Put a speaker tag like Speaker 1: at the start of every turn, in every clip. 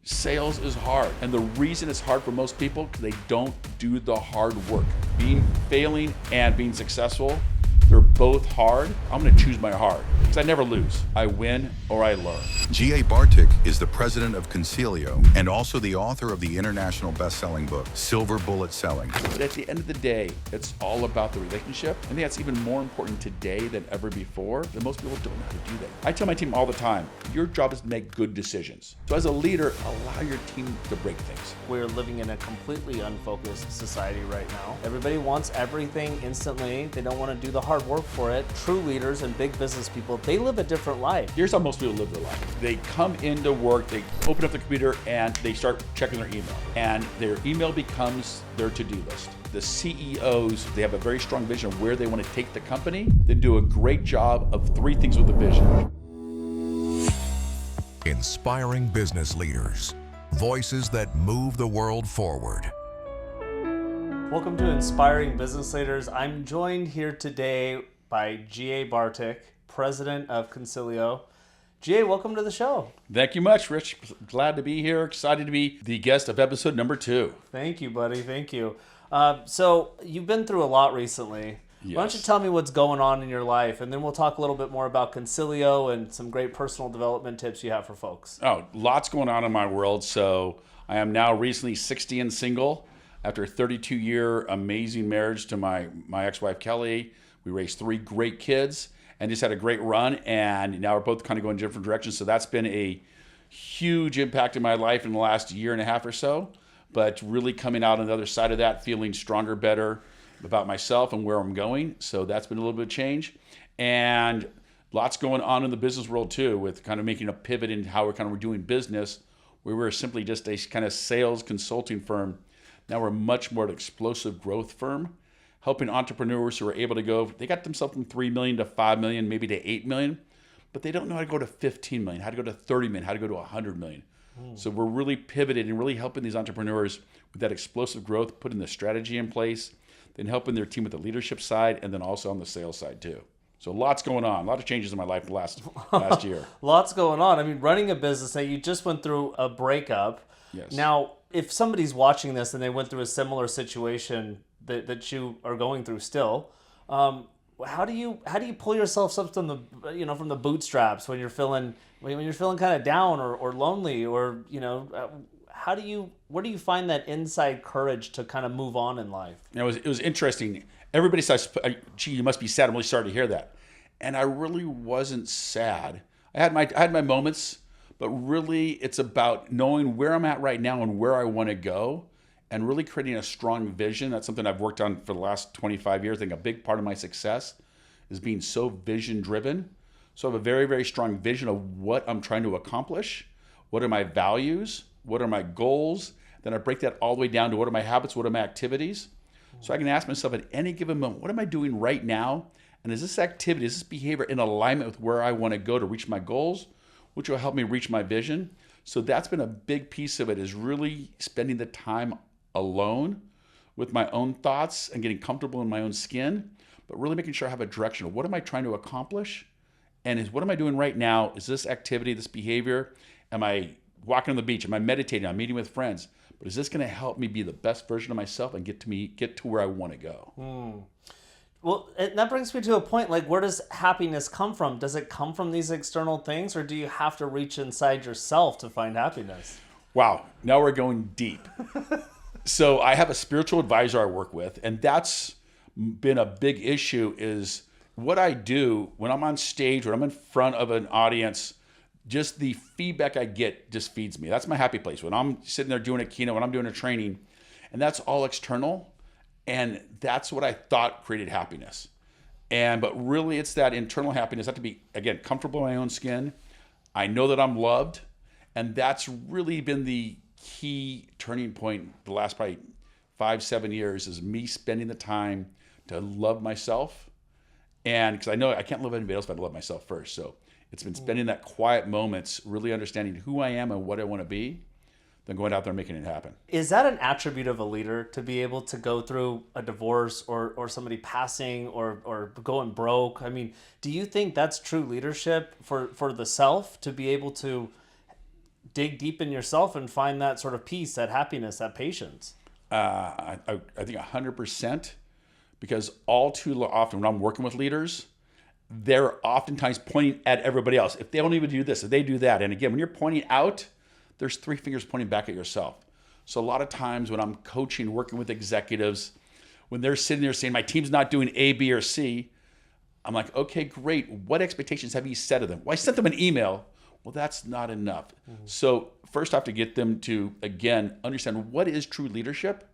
Speaker 1: Sales is hard. And the reason it's hard for most people, because they don't do the hard work. Failing and being successful, they're both hard. I'm gonna choose my hard, because I never lose. I win or I learn.
Speaker 2: G.A. Bartick is the president of Consilio and also the author of the international best-selling book, Silver Bullet Selling.
Speaker 1: But at the end of the day, it's all about the relationship. I think that's even more important today than ever before, that most people don't know how to do that. I tell my team all the time, your job is to make good decisions. So as a leader, allow your team to break things.
Speaker 3: We're living in a completely unfocused society right now. Everybody wants everything instantly. They don't want to do the hard work for it. True leaders and big business people, they live a different life.
Speaker 1: Here's how most people live their life. They come into work, they open up the computer, and they start checking their email. And their email becomes their to-do list. The CEOs, they have a very strong vision of where they want to take the company. They do a great job of 3 things with a vision.
Speaker 4: Inspiring business leaders. Voices that move the world forward.
Speaker 3: Welcome to Inspiring Business Leaders. I'm joined here today by G.A. Bartick, president of Consilio. G.A., welcome to the show.
Speaker 1: Thank you much, Rich. Glad to be here. Excited to be the guest of episode number 2.
Speaker 3: Thank you, buddy. Thank you. So you've been through a lot recently.
Speaker 1: Yes.
Speaker 3: Why don't you tell me what's going on in your life, and then we'll talk a little bit more about Consilio and some great personal development tips you have for folks.
Speaker 1: Oh, lots going on in my world. So I am now recently 60 and single. After a 32-year amazing marriage to my ex-wife, Kelly, we raised 3 great kids and just had a great run. And now we're both kind of going different directions. So that's been a huge impact in my life in the last year and a half or so. But really coming out on the other side of that, feeling stronger, better about myself and where I'm going. So that's been a little bit of change. And lots going on in the business world too, with kind of making a pivot in how we're doing business. We were simply just a kind of sales consulting firm. Now we're much more an explosive growth firm, helping entrepreneurs who are able to go, they got themselves from 3 million to 5 million, maybe to 8 million, but they don't know how to go to 15 million, how to go to 30 million, how to go to 100 million. So we're really pivoted and really helping these entrepreneurs with that explosive growth, putting the strategy in place, then helping their team with the leadership side, and then also on the sales side too. So lots going on, a lot of changes in my life the last year.
Speaker 3: Lots going on. I mean, running a business, now you just went through a breakup.
Speaker 1: Yes.
Speaker 3: Now, if somebody's watching this and they went through a similar situation that you are going through still, how do you pull yourself up from the bootstraps when you're feeling kind of down or lonely, or where do you find that inside courage to kind of move on in life?
Speaker 1: It was interesting. Everybody says, "Gee, you must be sad." I'm really sorry to hear that. And I really wasn't sad. I had my moments, but really it's about knowing where I'm at right now and where I want to go, and really creating a strong vision. That's something I've worked on for the last 25 years. I think a big part of my success is being so vision driven. So I have a very, very strong vision of what I'm trying to accomplish. What are my values? What are my goals? Then I break that all the way down to what are my habits? What are my activities? So I can ask myself at any given moment, what am I doing right now? And is this activity, is this behavior in alignment with where I want to go to reach my goals, which will help me reach my vision? So that's been a big piece of it, is really spending the time alone with my own thoughts and getting comfortable in my own skin, but really making sure I have a direction of what am I trying to accomplish? And what am I doing right now? Is this activity, this behavior? Am I walking on the beach? Am I meditating? I'm meeting with friends? But is this going to help me be the best version of myself and get to where I want to go?
Speaker 3: Well, that brings me to a point, like, where does happiness come from? Does it come from these external things, or do you have to reach inside yourself to find happiness?
Speaker 1: Wow, now we're going deep. So I have a spiritual advisor I work with, and that's been a big issue, is what I do when I'm on stage, when I'm in front of an audience, just the feedback I get just feeds me. That's my happy place. When I'm sitting there doing a keynote, when I'm doing a training, and that's all external, and that's what I thought created happiness. But really it's that internal happiness. I have to be, again, comfortable in my own skin. I know that I'm loved, and that's really been the key turning point the last probably 5-7 years, is me spending the time to love myself. And because I know I can't love anybody else if I don't love myself first. So it's been spending that quiet moments, really understanding who I am and what I want to be, then going out there and making it happen.
Speaker 3: Is that an attribute of a leader, to be able to go through a divorce or somebody passing or going broke? I mean, do you think that's true leadership for the self, to be able to dig deep in yourself and find that sort of peace, that happiness, that patience.
Speaker 1: I think 100%, because all too often when I'm working with leaders, they're oftentimes pointing at everybody else. If they don't even do this, if they do that. And again, when you're pointing out, there's three fingers pointing back at yourself. So a lot of times when I'm coaching, working with executives, when they're sitting there saying, my team's not doing A, B, or C, I'm like, okay, great. What expectations have you set of them? Well, I sent them an email. Well, that's not enough. So first I have to get them to, again, understand what is true leadership.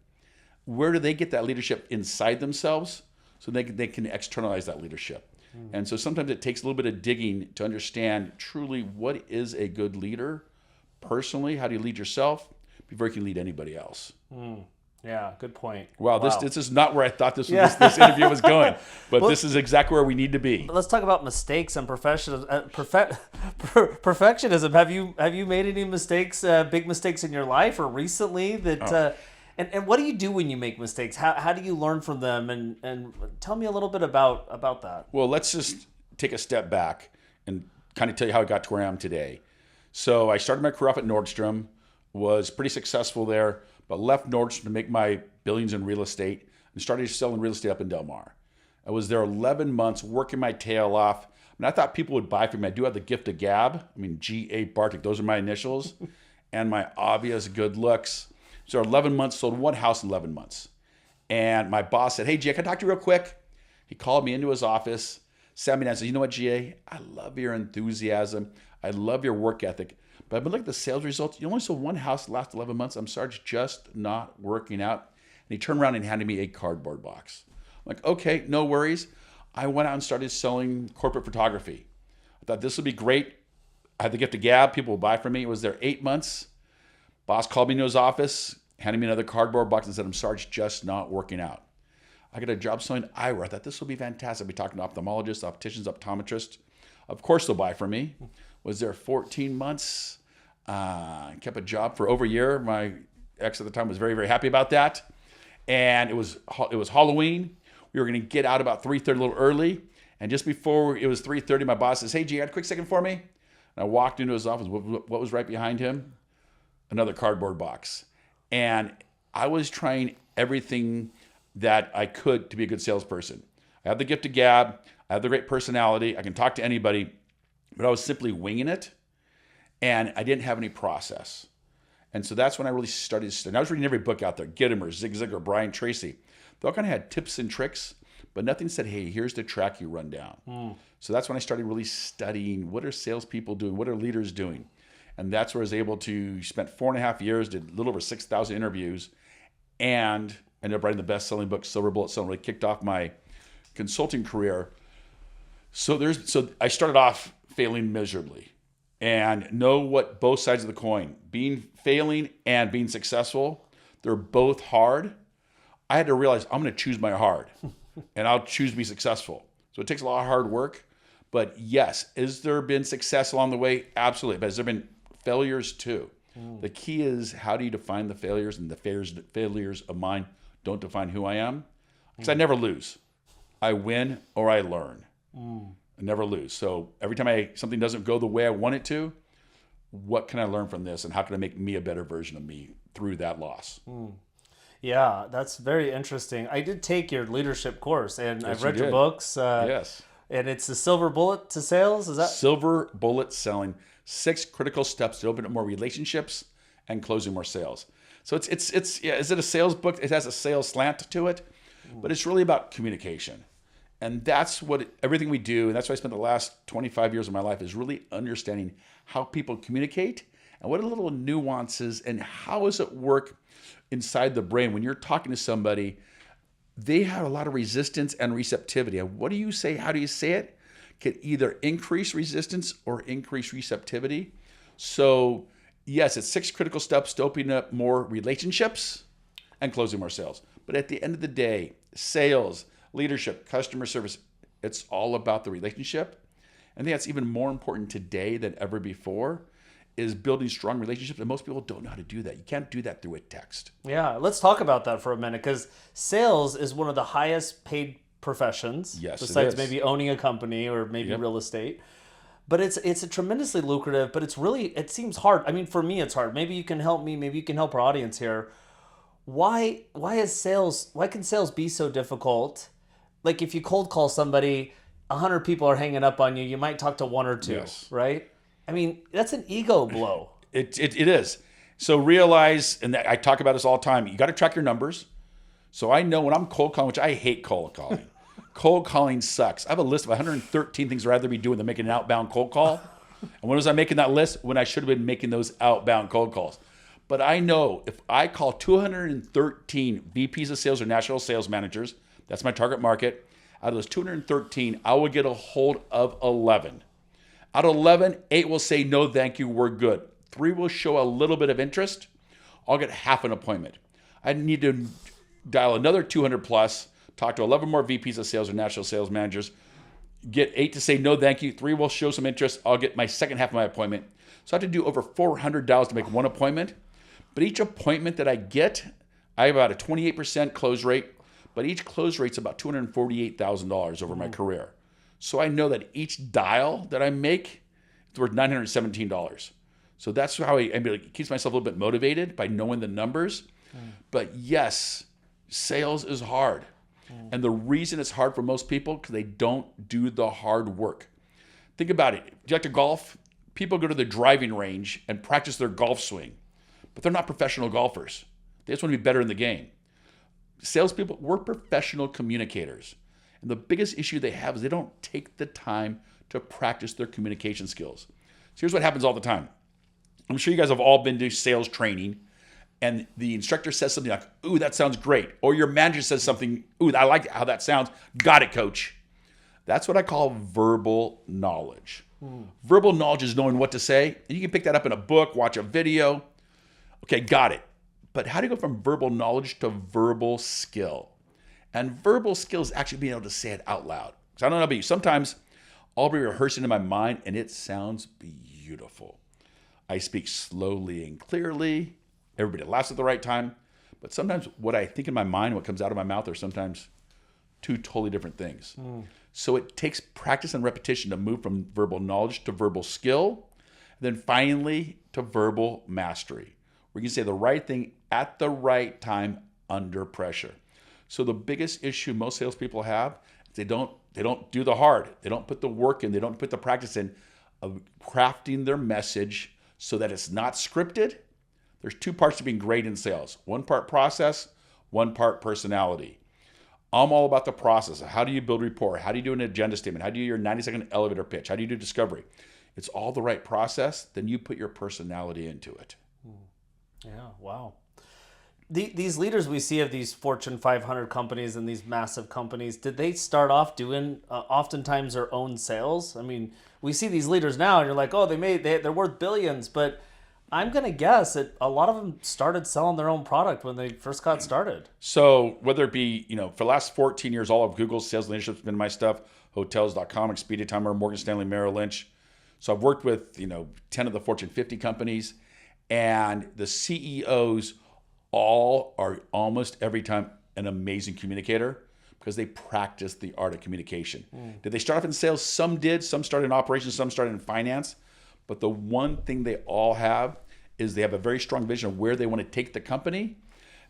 Speaker 1: Where do they get that leadership inside themselves so they can externalize that leadership? And so sometimes it takes a little bit of digging to understand truly what is a good leader personally. How do you lead yourself before you can lead anybody else?
Speaker 3: Yeah, good point.
Speaker 1: Wow, this is not where I thought this interview was going, but this is exactly where we need to be.
Speaker 3: Let's talk about mistakes and perfectionism. Have you made any mistakes, big mistakes in your life or recently that? And what do you do when you make mistakes? How do you learn from them? And tell me a little bit about that.
Speaker 1: Well, let's just take a step back and kind of tell you how I got to where I am today. So I started my career off at Nordstrom, was pretty successful there, but left Nordstrom to make my billions in real estate and started selling real estate up in Del Mar. I was there 11 months working my tail off. I thought people would buy from me. I do have the gift of gab. G.A. Bartick, those are my initials, and my obvious good looks. So 11 months, sold one house in 11 months. And my boss said, hey, G.A., can I talk to you real quick? He called me into his office, sat me down and said, you know what, G.A., I love your enthusiasm. I love your work ethic. But I've been looking at the sales results. You only sold one house the last 11 months. I'm sorry, it's just not working out. And he turned around and handed me a cardboard box. I'm like, okay, no worries. I went out and started selling corporate photography. I thought this would be great. I had the gift of gab. People would buy from me. It was there 8 months. Boss called me into his office, handed me another cardboard box and said, I'm sorry, it's just not working out. I got a job selling eyewear. I thought this will be fantastic. I'll be talking to ophthalmologists, opticians, optometrists. Of course they'll buy from me. Was there 14 months. Kept a job for over a year. My ex at the time was very, very happy about that. And it was Halloween. We were going to get out about 3:30, a little early. And just before it was 3:30, my boss says, hey, G, you got a quick second for me? And I walked into his office. What was right behind him? Another cardboard box. And I was trying everything that I could to be a good salesperson. I have the gift of gab. I have the great personality. I can talk to anybody. But I was simply winging it. And I didn't have any process. And so that's when I really started to study. I was reading every book out there, Gittimer, Zig Ziglar, Brian Tracy. They all kind of had tips and tricks, but nothing said, hey, here's the track you run down. So that's when I started really studying, what are salespeople doing? What are leaders doing? And that's where I was able to spend 4.5 years, did a little over 6,000 interviews, and ended up writing the best-selling book, Silver Bullet Selling. Really kicked off my consulting career. So I started off failing miserably, and know what both sides of the coin, failing and being successful, they're both hard. I had to realize I'm going to choose my hard, and I'll choose to be successful. So it takes a lot of hard work. But yes, has there been success along the way? Absolutely. But has there been failures too? The key is, how do you define the failures? And the failures of mine don't define who I am. Because I never lose. I win or I learn. I never lose. So every time something doesn't go the way I want it to, what can I learn from this? And how can I make me a better version of me through that loss?
Speaker 3: Yeah, that's very interesting. I did take your leadership course, and
Speaker 1: Yes,
Speaker 3: I've read
Speaker 1: you
Speaker 3: your
Speaker 1: did.
Speaker 3: books.
Speaker 1: Yes.
Speaker 3: And it's the Silver Bullet to Sales. Is that?
Speaker 1: Silver Bullet Selling, 6 critical steps to open up more relationships and closing more sales. So is it a sales book? It has a sales slant to it, but it's really about communication. And that's what everything we do, and that's why I spent the last 25 years of my life, is really understanding how people communicate and what are the little nuances and how does it work inside the brain. When you're talking to somebody, they have a lot of resistance and receptivity. And what do you say? How do you say it? Can either increase resistance or increase receptivity. So yes, it's 6 critical steps to opening up more relationships and closing more sales. But at the end of the day, sales, leadership, customer service, it's all about the relationship. I think that's even more important today than ever before, is building strong relationships. And most people don't know how to do that. You can't do that through a text.
Speaker 3: Yeah, let's talk about that for a minute, because sales is one of the highest paid professions,
Speaker 1: Yes, it
Speaker 3: besides
Speaker 1: is.
Speaker 3: maybe owning a company or maybe real estate. but it's a tremendously lucrative, but it seems hard. I mean, for me, it's hard. Maybe you can help me. Maybe you can help our audience here. Why can sales be so difficult? Like if you cold call somebody, 100 people are hanging up on you. You might talk to one or two,
Speaker 1: Yes.
Speaker 3: right? I mean, that's an ego blow.
Speaker 1: It is. So realize, and I talk about this all the time, you got to track your numbers. So I know when I'm cold calling, which I hate cold calling. Cold calling sucks. I have a list of 113 things I'd rather be doing than making an outbound cold call. And when was I making that list? When I should have been making those outbound cold calls. But I know if I call 213 VPs of sales or national sales managers, that's my target market, out of those 213, I will get a hold of 11. Out of 11, 8 will say, no, thank you, we're good. 3 will show a little bit of interest. I'll get half an appointment. I need to dial another 200 plus, talk to 11 more VPs of sales or national sales managers, get 8 to say no thank you, 3 will show some interest, I'll get my second half of my appointment. So I have to do over $400 to make one appointment. But each appointment that I get, I have about a 28% close rate, but each close rate's about $248,000 over my career. So I know that each dial that I make is worth $917. So that's how it keeps myself a little bit motivated by knowing the numbers. But yes, sales is hard. And the reason it's hard for most people, because they don't do the hard work. Think about it. Do you like to golf? People go to the driving range and practice their golf swing, but they're not professional golfers. They just want to be better in the game. Salespeople, we're professional communicators. And the biggest issue they have is they don't take the time to practice their communication skills. So here's what happens all the time. I'm sure you guys have all been to sales training, and the instructor says something like, ooh, that sounds great. Or your manager says something, ooh, I like how that sounds. Got it, coach. That's what I call verbal knowledge. Verbal knowledge is knowing what to say. And you can pick that up in a book, watch a video. Okay, got it. But how do you go from verbal knowledge to verbal skill? And verbal skill is actually being able to say it out loud. Because I don't know about you, sometimes I'll be rehearsing in my mind and it sounds beautiful. I speak slowly and clearly. Everybody laughs at the right time. But sometimes what I think in my mind, what comes out of my mouth are sometimes two totally different things. So it takes practice and repetition to move from verbal knowledge to verbal skill, and then finally to verbal mastery, where you can say the right thing at the right time under pressure. So the biggest issue most salespeople have is they don't do the hard. They don't put the work in. They don't put the practice in of crafting their message so that it's not scripted. There's 2 parts to being great in sales. 1 part process, 1 part personality. I'm all about the process. How do you build rapport? How do you do an agenda statement? How do you do your 90-second elevator pitch? How do you do discovery? It's all the right process. Then you put your personality into it.
Speaker 3: Yeah, wow. These leaders we see of these Fortune 500 companies and these massive companies, did they start off doing oftentimes their own sales? I mean, we see these leaders now and you're like, oh, they're worth billions, but I'm going to guess that a lot of them started selling their own product when they first got started.
Speaker 1: So whether it be, for the last 14 years, all of Google's sales leadership has been my stuff, Hotels.com, Expedia, Timer, Morgan Stanley, Merrill Lynch. So I've worked with, 10 of the Fortune 50 companies, and the CEOs all are almost every time an amazing communicator because they practice the art of communication. Did they start off in sales? Some did. Some started in operations. Some started in finance. But the one thing they all have is they have a very strong vision of where they want to take the company.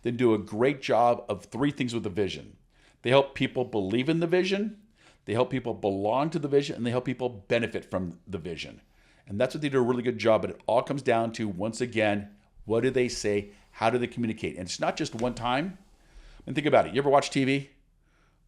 Speaker 1: They do a great job of 3 things with the vision. They help people believe in the vision, they help people belong to the vision, and they help people benefit from the vision. And that's what they do a really good job. But it all comes down to, once again, what do they say? How do they communicate? And it's not just one time. And think about it. You ever watch TV?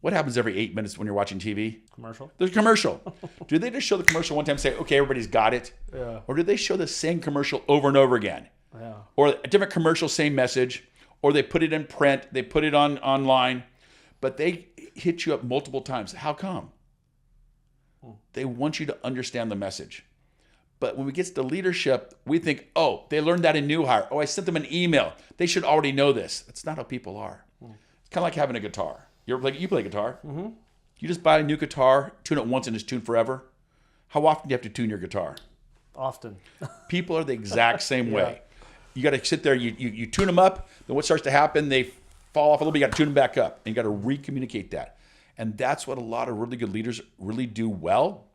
Speaker 1: What happens every 8 minutes when you're watching TV?
Speaker 3: Commercial.
Speaker 1: There's a commercial. Do they just show the commercial one time and say, okay, everybody's got it?
Speaker 3: Yeah.
Speaker 1: Or do they show the same commercial over and over again?
Speaker 3: Yeah.
Speaker 1: Or a different commercial, same message? Or they put it in print, they put it online, but they hit you up multiple times. How come? They want you to understand the message. But when we get to leadership, we think, oh, they learned that in New Hire. Oh, I sent them an email. They should already know this. That's not how people are. It's kind of like having a guitar. You play guitar. Mm-hmm. You just buy a new guitar, tune it once, and it's tuned forever. How often do you have to tune your guitar?
Speaker 3: Often.
Speaker 1: People are the exact same way. You got to sit there, you tune them up, then what starts to happen, they fall off a little bit, you got to tune them back up, and you got to recommunicate that. And that's what a lot of really good leaders really do well,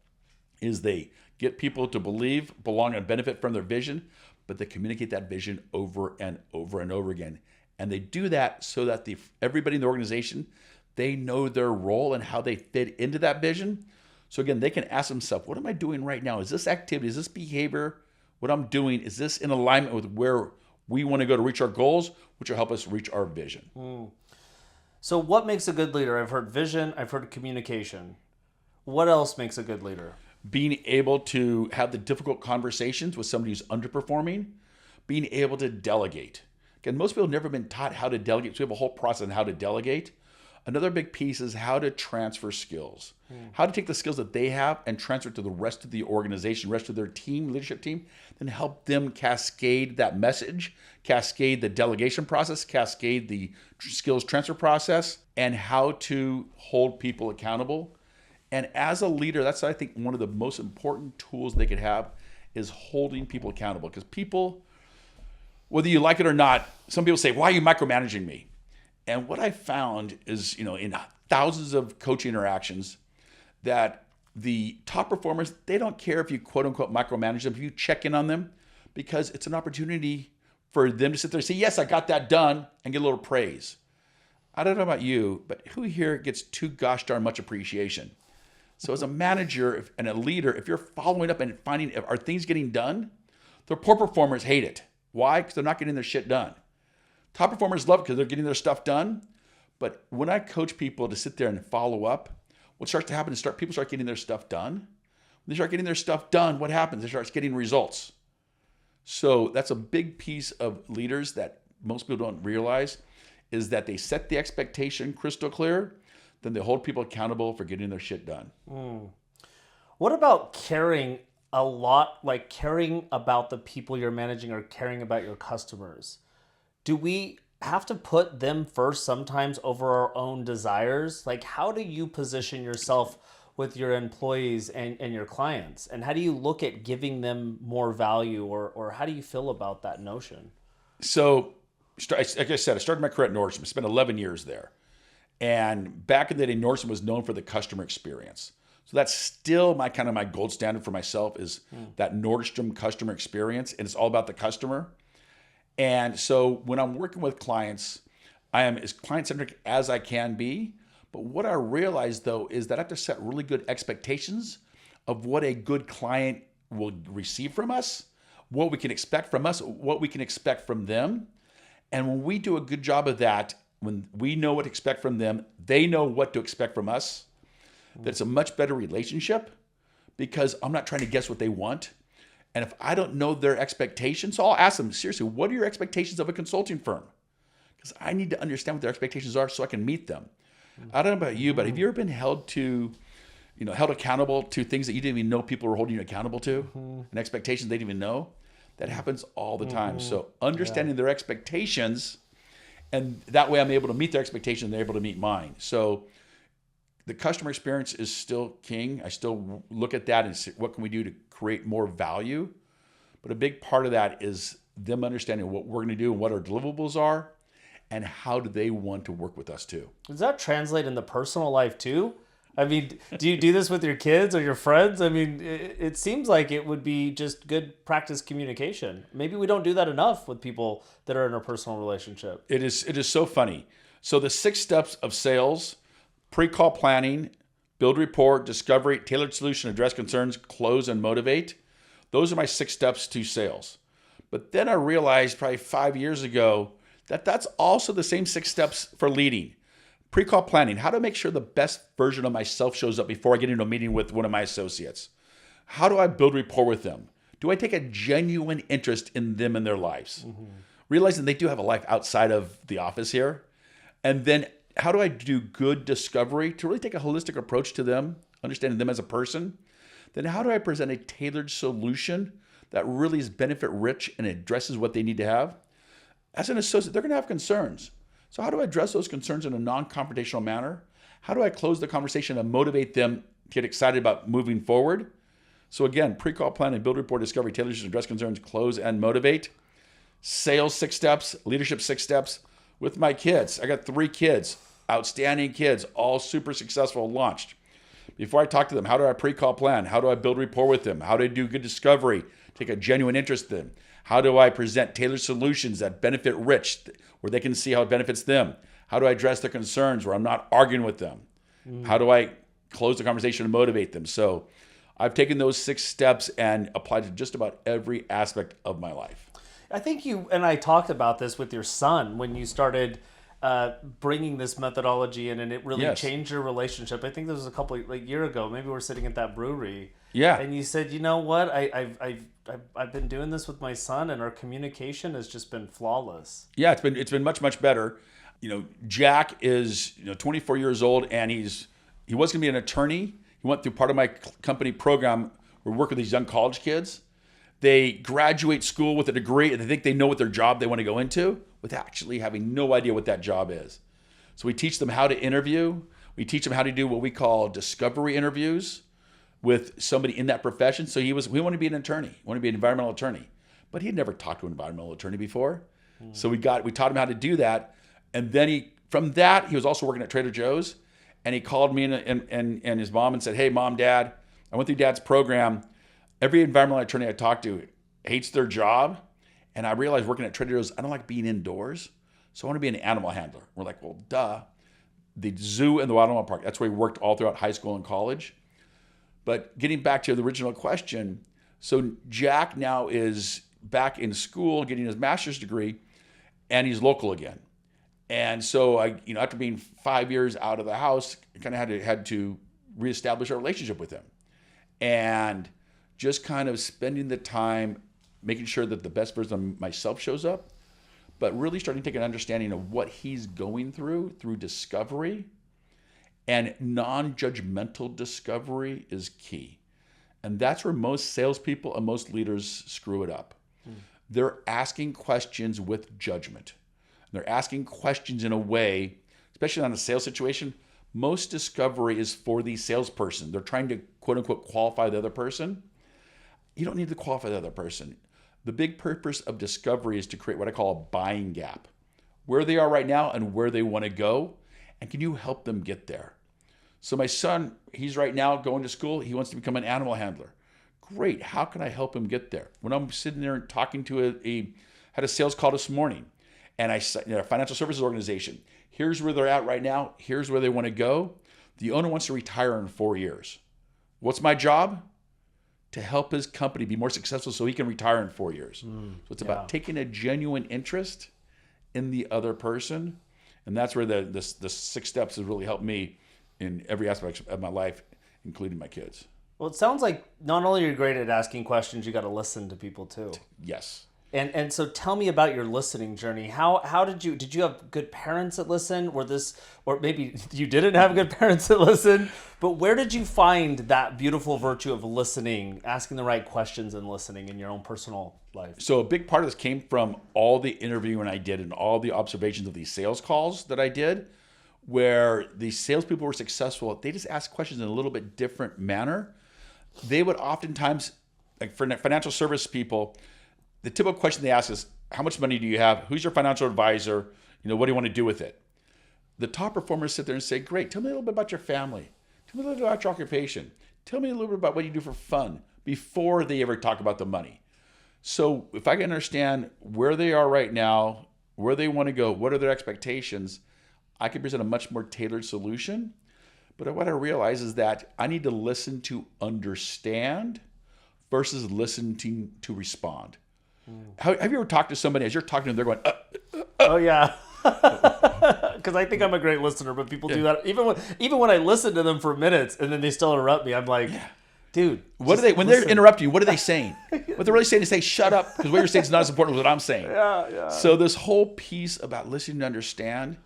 Speaker 1: is they get people to believe, belong, and benefit from their vision, but they communicate that vision over and over and over again. And they do that so that everybody in the organization, they know their role and how they fit into that vision. So again, they can ask themselves, what am I doing right now? Is this activity, is this behavior, what I'm doing, is this in alignment with where we want to go to reach our goals, which will help us reach our vision?
Speaker 3: So what makes a good leader? I've heard vision, I've heard communication. What else makes a good leader?
Speaker 1: Being able to have the difficult conversations with somebody who's underperforming, being able to delegate. Again, most people have never been taught how to delegate, so we have a whole process on how to delegate. Another big piece is how to transfer skills. How to take the skills that they have and transfer it to the rest of the organization, rest of their team, leadership team, then help them cascade that message, cascade the delegation process, cascade the skills transfer process, and how to hold people accountable. And as a leader, that's, I think, one of the most important tools they could have is holding people accountable. Because people, whether you like it or not, some people say, why are you micromanaging me? And what I found is, in thousands of coaching interactions, that the top performers, they don't care if you quote unquote micromanage them, if you check in on them, because it's an opportunity for them to sit there and say, yes, I got that done, and get a little praise. I don't know about you, but who here gets too gosh darn much appreciation? So as a manager and a leader, if you're following up and finding, are things getting done? The poor performers hate it. Why? Because they're not getting their shit done. Top performers love it because they're getting their stuff done. But when I coach people to sit there and follow up, what starts to happen is people start getting their stuff done. When they start getting their stuff done, what happens? They start getting results. So that's a big piece of leaders that most people don't realize, is that they set the expectation crystal clear, then they hold people accountable for getting their shit done.
Speaker 3: What about caring a lot, like caring about the people you're managing or caring about your customers? Do we have to put them first sometimes over our own desires? Like, how do you position yourself with your employees and your clients? And how do you look at giving them more value, or how do you feel about that notion?
Speaker 1: So, like I said, I started my career at Nordstrom. I spent 11 years there. And back in the day, Nordstrom was known for the customer experience. So that's still my gold standard for myself, is that Nordstrom customer experience. And it's all about the customer. And so when I'm working with clients, I am as client-centric as I can be. But what I realize, though, is that I have to set really good expectations of what a good client will receive from us, what we can expect from us, what we can expect from them. And when we do a good job of that, when we know what to expect from them, they know what to expect from us, that's a much better relationship, because I'm not trying to guess what they want. And if I don't know their expectations, so I'll ask them, seriously, what are your expectations of a consulting firm? Because I need to understand what their expectations are so I can meet them. I don't know about you, but have you ever been held accountable to things that you didn't even know people were holding you accountable to, and expectations they didn't even know? That happens all the time. So understanding their expectations, and that way I'm able to meet their expectations and they're able to meet mine. So the customer experience is still king. I still look at that and say, what can we do to create more value? But a big part of that is them understanding what we're going to do and what our deliverables are, and how do they want to work with us too.
Speaker 3: Does that translate in the personal life too? I mean, do you do this with your kids or your friends? I mean, it seems like it would be just good practice communication. Maybe we don't do that enough with people that are in a personal relationship.
Speaker 1: It is so funny. So the 6 steps of sales: pre-call planning, build rapport, discovery, tailored solution, address concerns, close, and motivate. Those are my 6 steps to sales. But then I realized probably 5 years ago that that's also the same 6 steps for leading. Pre-call planning, how to make sure the best version of myself shows up before I get into a meeting with one of my associates. How do I build rapport with them? Do I take a genuine interest in them and their lives? Realizing they do have a life outside of the office here. And then how do I do good discovery to really take a holistic approach to them, understanding them as a person? Then how do I present a tailored solution that really is benefit rich and addresses what they need to have? As an associate, they're going to have concerns. So how do I address those concerns in a non-confrontational manner? How do I close the conversation and motivate them to get excited about moving forward? So again, pre-call planning, build rapport, discovery, tailor solution, address concerns, close, and motivate. Sales 6 steps, leadership 6 steps. With my kids, I got 3 kids, outstanding kids, all super successful, launched. Before I talk to them, how do I pre-call plan? How do I build rapport with them? How do I do good discovery? Take a genuine interest in them. How do I present tailored solutions that benefit Rich, where they can see how it benefits them? How do I address their concerns where I'm not arguing with them? How do I close the conversation and motivate them? So I've taken those 6 steps and applied to just about every aspect of my life.
Speaker 3: I think you and I talked about this with your son when you started bringing this methodology in, and it really
Speaker 1: Yes.
Speaker 3: changed your relationship. I think this was a couple like year ago. Maybe we were sitting at that brewery.
Speaker 1: Yeah.
Speaker 3: And you said, you know what? I've been doing this with my son, and our communication has just been flawless.
Speaker 1: Yeah, it's been much better. Jack is 24 years old, and he was going to be an attorney. He went through part of my company program. We work with these young college kids. They graduate school with a degree, and they think they know what their job they want to go into, with actually having no idea what that job is. So we teach them how to interview. We teach them how to do what we call discovery interviews with somebody in that profession. So we wanted to be an attorney. We wanted to be an environmental attorney. But he had never talked to an environmental attorney before. So we taught him how to do that. And then from that, he was also working at Trader Joe's. And he called me and his mom and said, "Hey, Mom, Dad, I went through Dad's program. Every environmental attorney I talk to hates their job. And I realized working at Trader Joe's, I don't like being indoors. So I want to be an animal handler." We're like, well, duh. The zoo and the wild animal park, that's where he worked all throughout high school and college. But getting back to the original question, so Jack now is back in school getting his master's degree, and he's local again. And so after being 5 years out of the house, I kind of had to reestablish a relationship with him. And just kind of spending the time making sure that the best version of myself shows up, but really starting to take an understanding of what he's going through discovery. And non-judgmental discovery is key. And that's where most salespeople and most leaders screw it up. They're asking questions with judgment. They're asking questions in a way, especially on a sales situation, most discovery is for the salesperson. They're trying to, quote unquote, qualify the other person. You don't need to qualify the other person. The big purpose of discovery is to create what I call a buying gap, where they are right now and where they want to go. And can you help them get there? So my son, he's right now going to school. He wants to become an animal handler. Great. How can I help him get there? When I'm sitting there and talking to had a sales call this morning, and a financial services organization. Here's where they're at right now. Here's where they want to go. The owner wants to retire in 4 years. What's my job? To help his company be more successful so he can retire in 4 years. So it's about taking a genuine interest in the other person. And that's where the 6 steps has really helped me in every aspect of my life, including my kids.
Speaker 3: Well, it sounds like not only are you great at asking questions, you got to listen to people too.
Speaker 1: Yes.
Speaker 3: And so tell me about your listening journey. How did you have good parents that listen, or maybe you didn't have good parents that listen, but where did you find that beautiful virtue of listening, asking the right questions and listening in your own personal life?
Speaker 1: So a big part of this came from all the interviewing I did and all the observations of these sales calls that I did, where the salespeople were successful. They just asked questions in a little bit different manner. They would oftentimes, like for financial service people, the typical question they ask is, how much money do you have? Who's your financial advisor? What do you want to do with it? The top performers sit there and say, great, tell me a little bit about your family. Tell me a little bit about your occupation. Tell me a little bit about what you do for fun before they ever talk about the money. So if I can understand where they are right now, where they want to go, what are their expectations, I can present a much more tailored solution. But what I realize is that I need to listen to understand versus listen to respond. Have you ever talked to somebody, as you're talking to them, they're going,
Speaker 3: Oh, yeah. Because I think I'm a great listener, but people do that. Even when I listen to them for minutes and then they still interrupt me, I'm like, dude.
Speaker 1: What do they, when they're interrupting you, what are they saying? What they're really saying is say, shut up, because what you're saying is not as important as what I'm saying.
Speaker 3: Yeah.
Speaker 1: So this whole piece about listening to understand,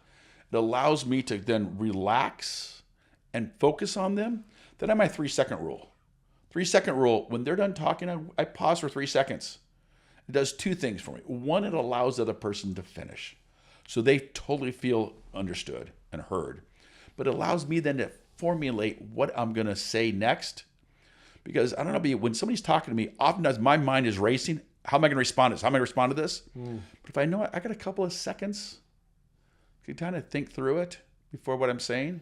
Speaker 1: it allows me to then relax and focus on them. Then I have my 3-second rule. 3-second rule, when they're done talking, I pause for 3 seconds. It does 2 things for me. One, it allows the other person to finish. So they totally feel understood and heard. But it allows me then to formulate what I'm going to say next. Because I don't know, when somebody's talking to me, oftentimes my mind is racing. How am I going to respond to this? How am I going to respond to this? But if I know I got a couple of seconds to kind of think through it before what I'm saying,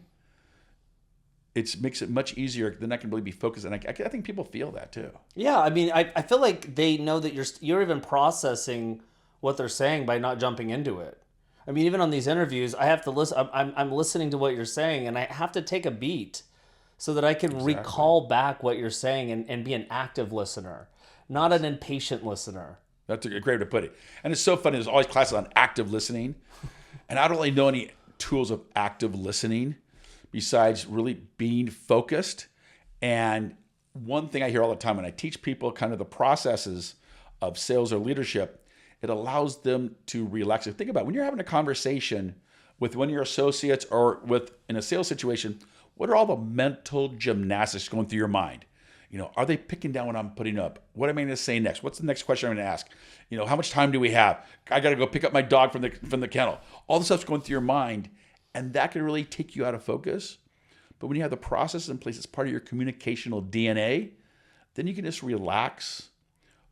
Speaker 1: it makes it much easier. Then I can really be focused. And I think people feel that too.
Speaker 3: Yeah, I mean, I feel like they know that you're even processing what they're saying by not jumping into it. I mean, even on these interviews, I have to listen. I'm listening to what you're saying, and I have to take a beat so that I can recall back what you're saying and be an active listener, not an impatient listener.
Speaker 1: That's a great way to put it. And it's so funny. There's always classes on active listening. And I don't really know any tools of active listening besides really being focused. And one thing I hear all the time when I teach people kind of the processes of sales or leadership, it allows them to relax. Think about it. When you're having a conversation with one of your associates or in a sales situation, what are all the mental gymnastics going through your mind? Are they picking down what I'm putting up? What am I going to say next? What's the next question I'm going to ask? How much time do we have? I got to go pick up my dog from the kennel. All the stuff's going through your mind, and that can really take you out of focus. But when you have the process in place, it's part of your communicational DNA, then you can just relax,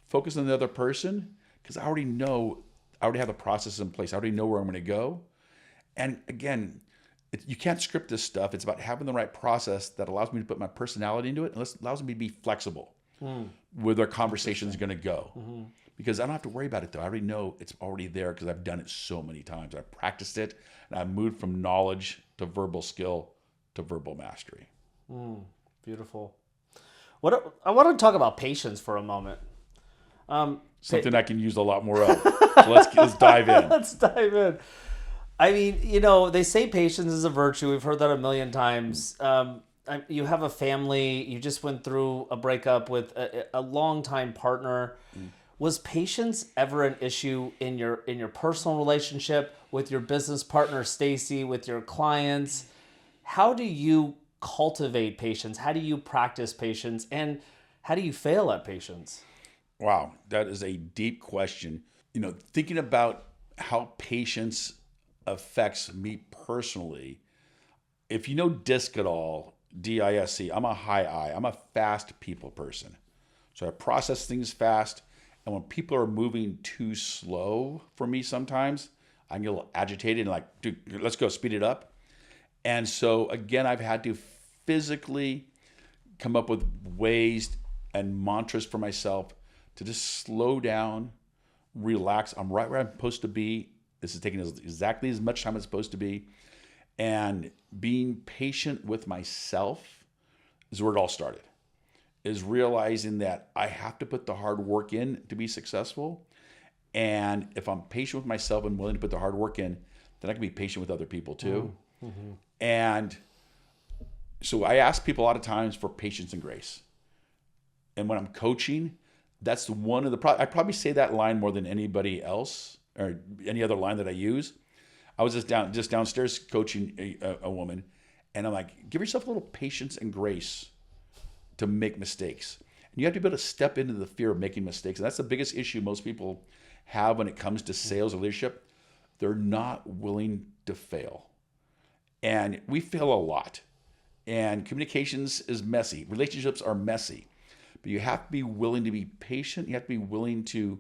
Speaker 1: focus on the other person, because I already have the process in place. I already know where I'm going to go. And again, you can't script this stuff. It's about having the right process that allows me to put my personality into it and allows me to be flexible where their conversation is going to go. Mm-hmm. Because I don't have to worry about it, though. I already know it's already there because I've done it so many times. I've practiced it, and I've moved from knowledge to verbal skill to verbal mastery.
Speaker 3: Beautiful. I want to talk about patience for a moment.
Speaker 1: Something I can use a lot more of. So let's dive in.
Speaker 3: Let's dive in. I mean, they say patience is a virtue. We've heard that a million times. You have a family. You just went through a breakup with a longtime partner. Was patience ever an issue in your personal relationship with your business partner, Stacy, with your clients? How do you cultivate patience? How do you practice patience? And how do you fail at patience?
Speaker 1: Wow, that is a deep question. Thinking about how patience affects me personally. If you know DISC at all, DISC, I'm a high I. I'm a fast people person. So I process things fast. And when people are moving too slow for me sometimes, I get a little agitated and like, dude, let's go, speed it up. And so again, I've had to physically come up with ways and mantras for myself to just slow down, relax. I'm right where I'm supposed to be. This is taking exactly as much time as it's supposed to be. And being patient with myself is where it all started. Is realizing that I have to put the hard work in to be successful. And if I'm patient with myself and willing to put the hard work in, then I can be patient with other people too. Mm-hmm. And so I ask people a lot of times for patience and grace. And when I'm coaching, that's one of I probably say that line more than anybody else or any other line that I use. I was just downstairs coaching a woman, and I'm like, give yourself a little patience and grace to make mistakes. And you have to be able to step into the fear of making mistakes. And that's the biggest issue most people have when it comes to sales or leadership. They're not willing to fail. And we fail a lot. And communications is messy. Relationships are messy. But you have to be willing to be patient. You have to be willing to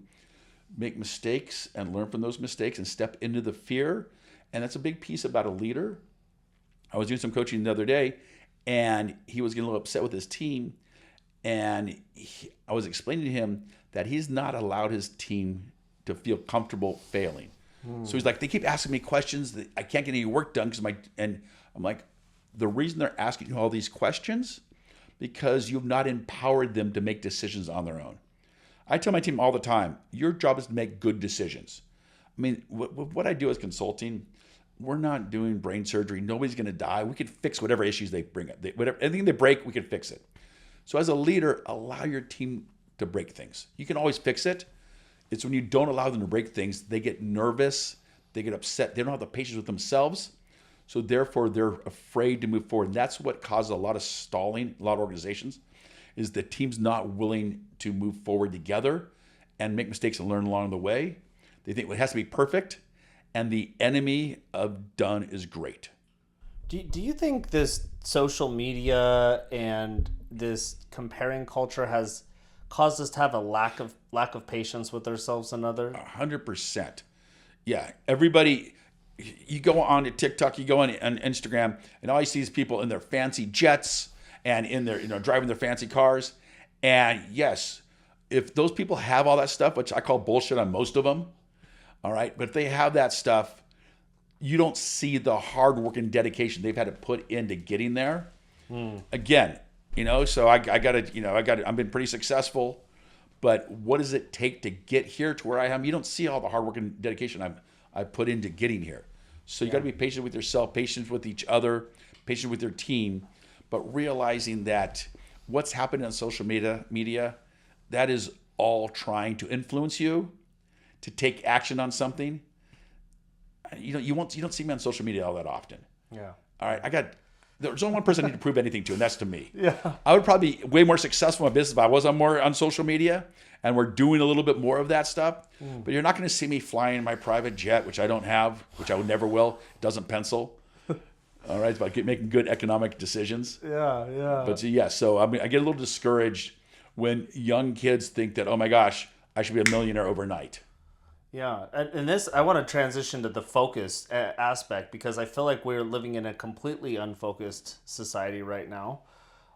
Speaker 1: make mistakes and learn from those mistakes and step into the fear. And that's a big piece about a leader. I was doing some coaching the other day, and he was getting a little upset with his team. And I was explaining to him that he's not allowed his team to feel comfortable failing. So he's like, they keep asking me questions that I can't get any work done and I'm like, the reason they're asking you all these questions because you've not empowered them to make decisions on their own. I tell my team all the time, your job is to make good decisions. I mean, what I do as consulting, we're not doing brain surgery. Nobody's going to die. We can fix whatever issues they bring up. Anything they break, we can fix it. So as a leader, allow your team to break things. You can always fix it. It's when you don't allow them to break things, they get nervous, they get upset, they don't have the patience with themselves. So therefore, they're afraid to move forward. And that's what causes a lot of stalling, a lot of organizations, is the team's not willing to move forward together and make mistakes and learn along the way. They think it has to be perfect, and the enemy of done is great.
Speaker 3: Do you think this social media and this comparing culture has caused us to have a lack of patience with ourselves and others?
Speaker 1: 100%. Yeah, everybody. you go on to TikTok, you go on Instagram, and all you see is people in their fancy jets and in their, driving their fancy cars. And yes, if those people have all that stuff, which I call bullshit on most of them, all right, but if they have that stuff, you don't see the hard work and dedication they've had to put into getting there. Again, so I've been pretty successful, but what does it take to get here to where I am? You don't see all the hard work and dedication I've put into getting here. So you got to be patient with yourself, patient with each other, patient with your team, but realizing that what's happening on social media, that is all trying to influence you to take action on something. You don't see me on social media all that often.
Speaker 3: Yeah.
Speaker 1: All right, there's only one person I need to prove anything to, and that's to me.
Speaker 3: Yeah.
Speaker 1: I would probably be way more successful in my business if I was more on social media, and we're doing a little bit more of that stuff. But you're not going to see me flying in my private jet, which I don't have, which I would never will. It doesn't pencil. All right, it's about making good economic decisions.
Speaker 3: Yeah.
Speaker 1: But so I get a little discouraged when young kids think that, oh my gosh, I should be a millionaire overnight.
Speaker 3: Yeah, and this, I want to transition to the focus aspect, because I feel like we're living in a completely unfocused society right now.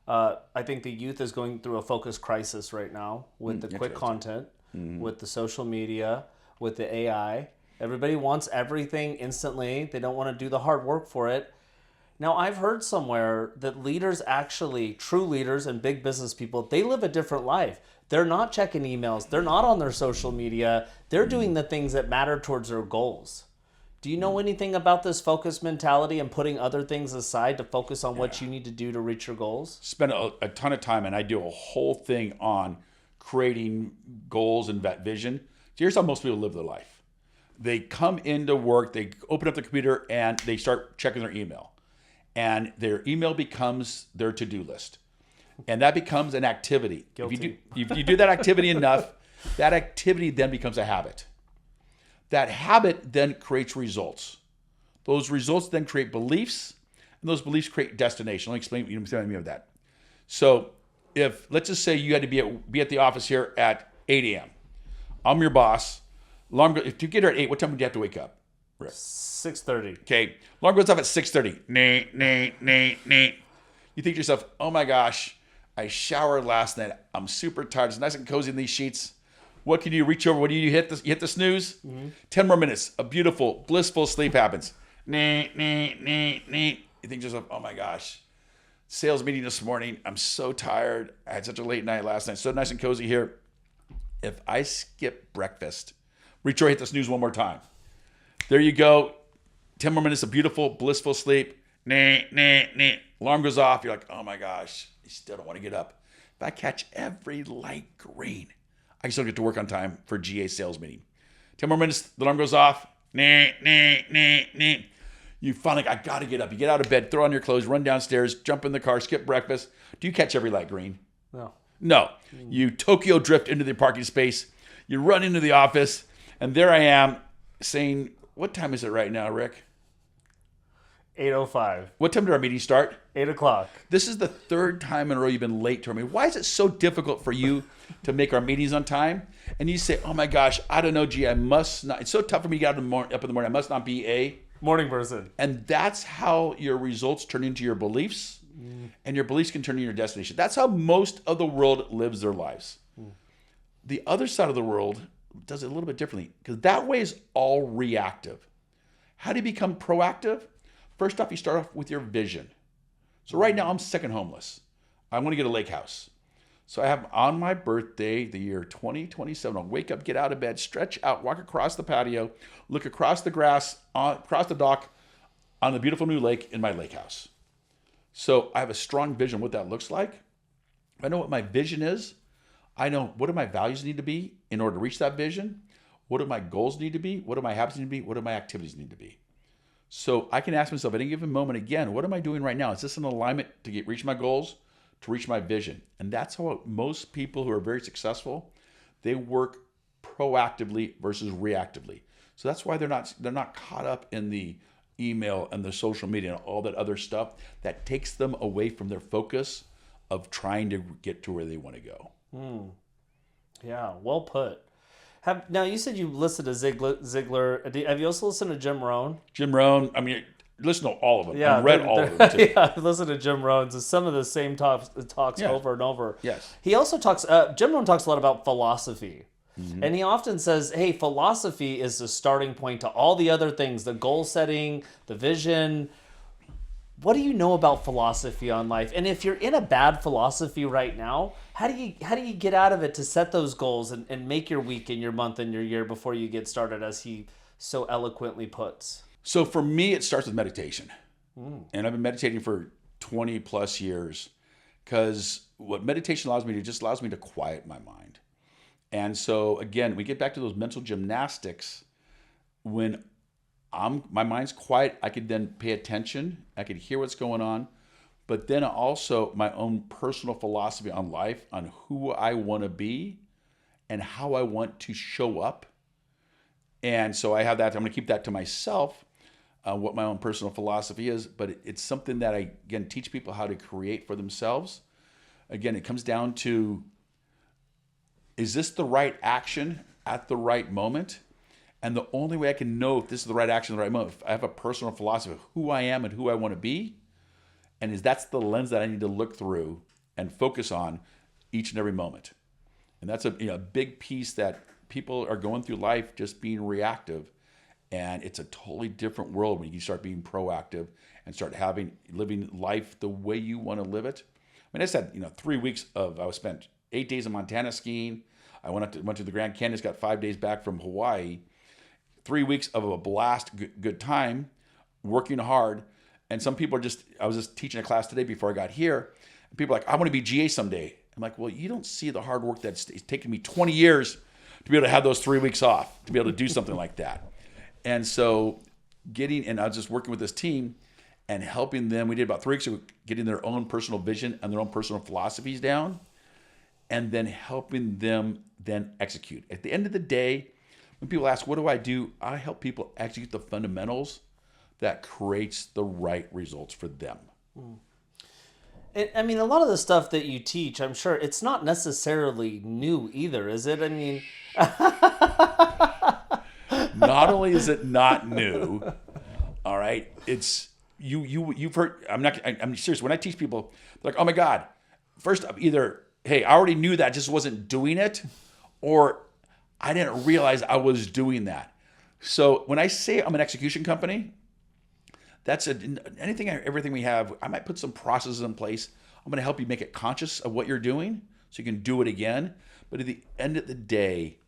Speaker 3: I think the youth is going through a focus crisis right now with the quick content, with the social media, with the AI. Everybody wants everything instantly. They don't want to do the hard work for it. Now, I've heard somewhere that leaders actually, true leaders and big business people, they live a different life. They're not checking emails. They're not on their social media. They're doing the things that matter towards their goals. Do you know anything about this focus mentality and putting other things aside to focus on what you need to do to reach your goals?
Speaker 1: Spend a ton of time, and I do a whole thing on creating goals and that vision. So here's how most people live their life. They come into work, they open up the computer, and they start checking their email. And their email becomes their to-do list. And that becomes an activity.
Speaker 3: Guilty.
Speaker 1: If you do that activity enough, that activity then becomes a habit. That habit then creates results. Those results then create beliefs, and those beliefs create destination. Let me explain what you mean of that. So if, let's just say you had to be at the office here at 8 a.m. I'm your boss. If you get here at 8, what time would you have to wake up, Rick?
Speaker 3: 6:30.
Speaker 1: Okay. Alarm goes off at 6:30. You think to yourself, oh my gosh, I showered last night. I'm super tired. It's nice and cozy in these sheets. What can you reach over? What do you hit? You hit the snooze? 10 more minutes. A beautiful, blissful sleep happens. You think to yourself, oh my gosh, sales meeting this morning. I'm so tired. I had such a late night last night. So nice and cozy here. If I skip breakfast, reach over, hit the snooze one more time. There you go. 10 more minutes of beautiful, blissful sleep. Alarm goes off. You're like, oh my gosh, you still don't want to get up. If I catch every light green, I can still get to work on time for GA sales meeting. 10 more minutes, the alarm goes off. You finally, I got to get up. You get out of bed, throw on your clothes, run downstairs, jump in the car, skip breakfast. Do you catch every light green? No. You Tokyo drift into the parking space. You run into the office, and there I am saying, what time is it right now, Rick?
Speaker 3: 8:05.
Speaker 1: What time did our meeting start?
Speaker 3: 8 o'clock.
Speaker 1: This is the third time in a row you've been late to our meeting. Why is it so difficult for you to make our meetings on time? And you say, oh my gosh, I don't know, I must not. It's so tough for me to get up in the morning. I must not be a
Speaker 3: morning person.
Speaker 1: And that's how your results turn into your beliefs, and your beliefs can turn into your destination. That's how most of the world lives their lives. The other side of the world does it a little bit differently, because that way is all reactive. How do you become proactive? First off, you start off with your vision. So right now I'm sick and homeless. I want to get a lake house. So I have on my birthday, the year 2027, I'll wake up, get out of bed, stretch out, walk across the patio, look across the grass, across the dock on the beautiful new lake in my lake house. So I have a strong vision of what that looks like. I know what my vision is. I know what do my values need to be in order to reach that vision. What do my goals need to be? What do my habits need to be? What do my activities need to be? So I can ask myself at any given moment, again, what am I doing right now? Is this in alignment to reach my goals, to reach my vision? And that's how most people who are very successful, they work proactively versus reactively. So that's why they're not caught up in the email and the social media and all that other stuff that takes them away from their focus of trying to get to where they want to go.
Speaker 3: Yeah, well put. Now you said you listened to Ziegler. Have you also listened to Jim Rohn?
Speaker 1: Jim Rohn, I mean, listen to all of them.
Speaker 3: Yeah,
Speaker 1: I've read all of them too.
Speaker 3: Yeah, I've listened to Jim Rohn. So some of the same talks
Speaker 1: Yeah.
Speaker 3: over and over.
Speaker 1: Yes.
Speaker 3: He also talks. Jim Rohn talks a lot about philosophy. And he often says, hey, philosophy is the starting point to all the other things, the goal setting, the vision. What do you know about philosophy on life? And if you're in a bad philosophy right now, how do you get out of it to set those goals and make your week and your month and your year before you get started, as he so eloquently puts?
Speaker 1: So for me, it starts with meditation. And I've been meditating for 20 plus years, because what meditation allows me to just allows me to quiet my mind. And so again, we get back to those mental gymnastics. When my mind's quiet, I could then pay attention. I could hear what's going on. But then also my own personal philosophy on life, on who I want to be and how I want to show up. And so I have that. I'm going to keep that to myself, what my own personal philosophy is. But it's something that I, again, teach people how to create for themselves. Again, it comes down to, is this the right action at the right moment? And the only way I can know if this is the right action at the right moment, if I have a personal philosophy of who I am and who I want to be, and that's the lens that I need to look through and focus on each and every moment. And that's a big piece that people are going through life just being reactive. And it's a totally different world when you start being proactive and start living life the way you want to live it. I mean, I said, 3 weeks I spent 8 days in Montana skiing. I went to the Grand Canyon, got 5 days back from Hawaii. 3 weeks of a blast, good time, working hard. And some people I was just teaching a class today before I got here. And people are like, I want to be GA someday. I'm like, well, you don't see the hard work that's taken me 20 years to be able to have those 3 weeks off, to be able to do something like that. And so I was just working with this team and helping them. We did about 3 weeks of getting their own personal vision and their own personal philosophies down, and then helping them then execute. At the end of the day, when people ask, what do? I help people execute the fundamentals that creates the right results for them.
Speaker 3: I mean, a lot of the stuff that you teach, I'm sure it's not necessarily new either, is it? I mean,
Speaker 1: not only is it not new, all right, it's you've heard. I'm serious. When I teach people, they're like, oh my God, first up, either, hey, I already knew that, just wasn't doing it, or I didn't realize I was doing that. So when I say I'm an execution company, that's everything we have. I might put some processes in place. I'm going to help you make it conscious of what you're doing so you can do it again. But at the end of the day,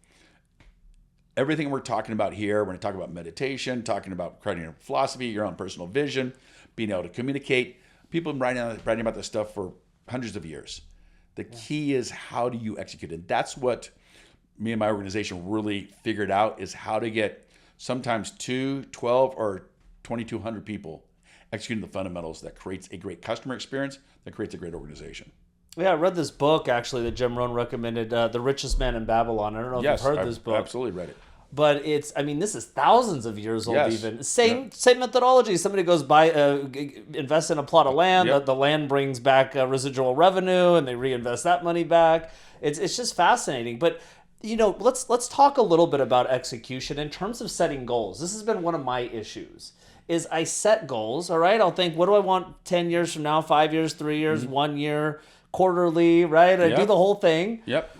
Speaker 1: everything we're talking about here, we're going to talk about meditation, talking about creating a philosophy, your own personal vision, being able to communicate. People have been writing about this stuff for hundreds of years. The key is, how do you execute it? That's what me and my organization really figured out, is how to get sometimes 12 or 2,200 people executing the fundamentals that creates a great customer experience, that creates a great organization.
Speaker 3: Yeah, I read this book actually that Jim Rohn recommended, The Richest Man in Babylon. I don't know if you've heard this book.
Speaker 1: I absolutely read it.
Speaker 3: But this is thousands of years old.
Speaker 1: Yes.
Speaker 3: Even. Same methodology. Somebody goes invests in a plot of land.
Speaker 1: Yep.
Speaker 3: The land brings back residual revenue, and they reinvest that money back. It's just fascinating. But let's talk a little bit about execution in terms of setting goals. This has been one of my issues. Is I set goals, all right? I'll think, what do I want 10 years from now, 5 years, 3 years, 1 year, quarterly, right? I do the whole thing.
Speaker 1: Yep.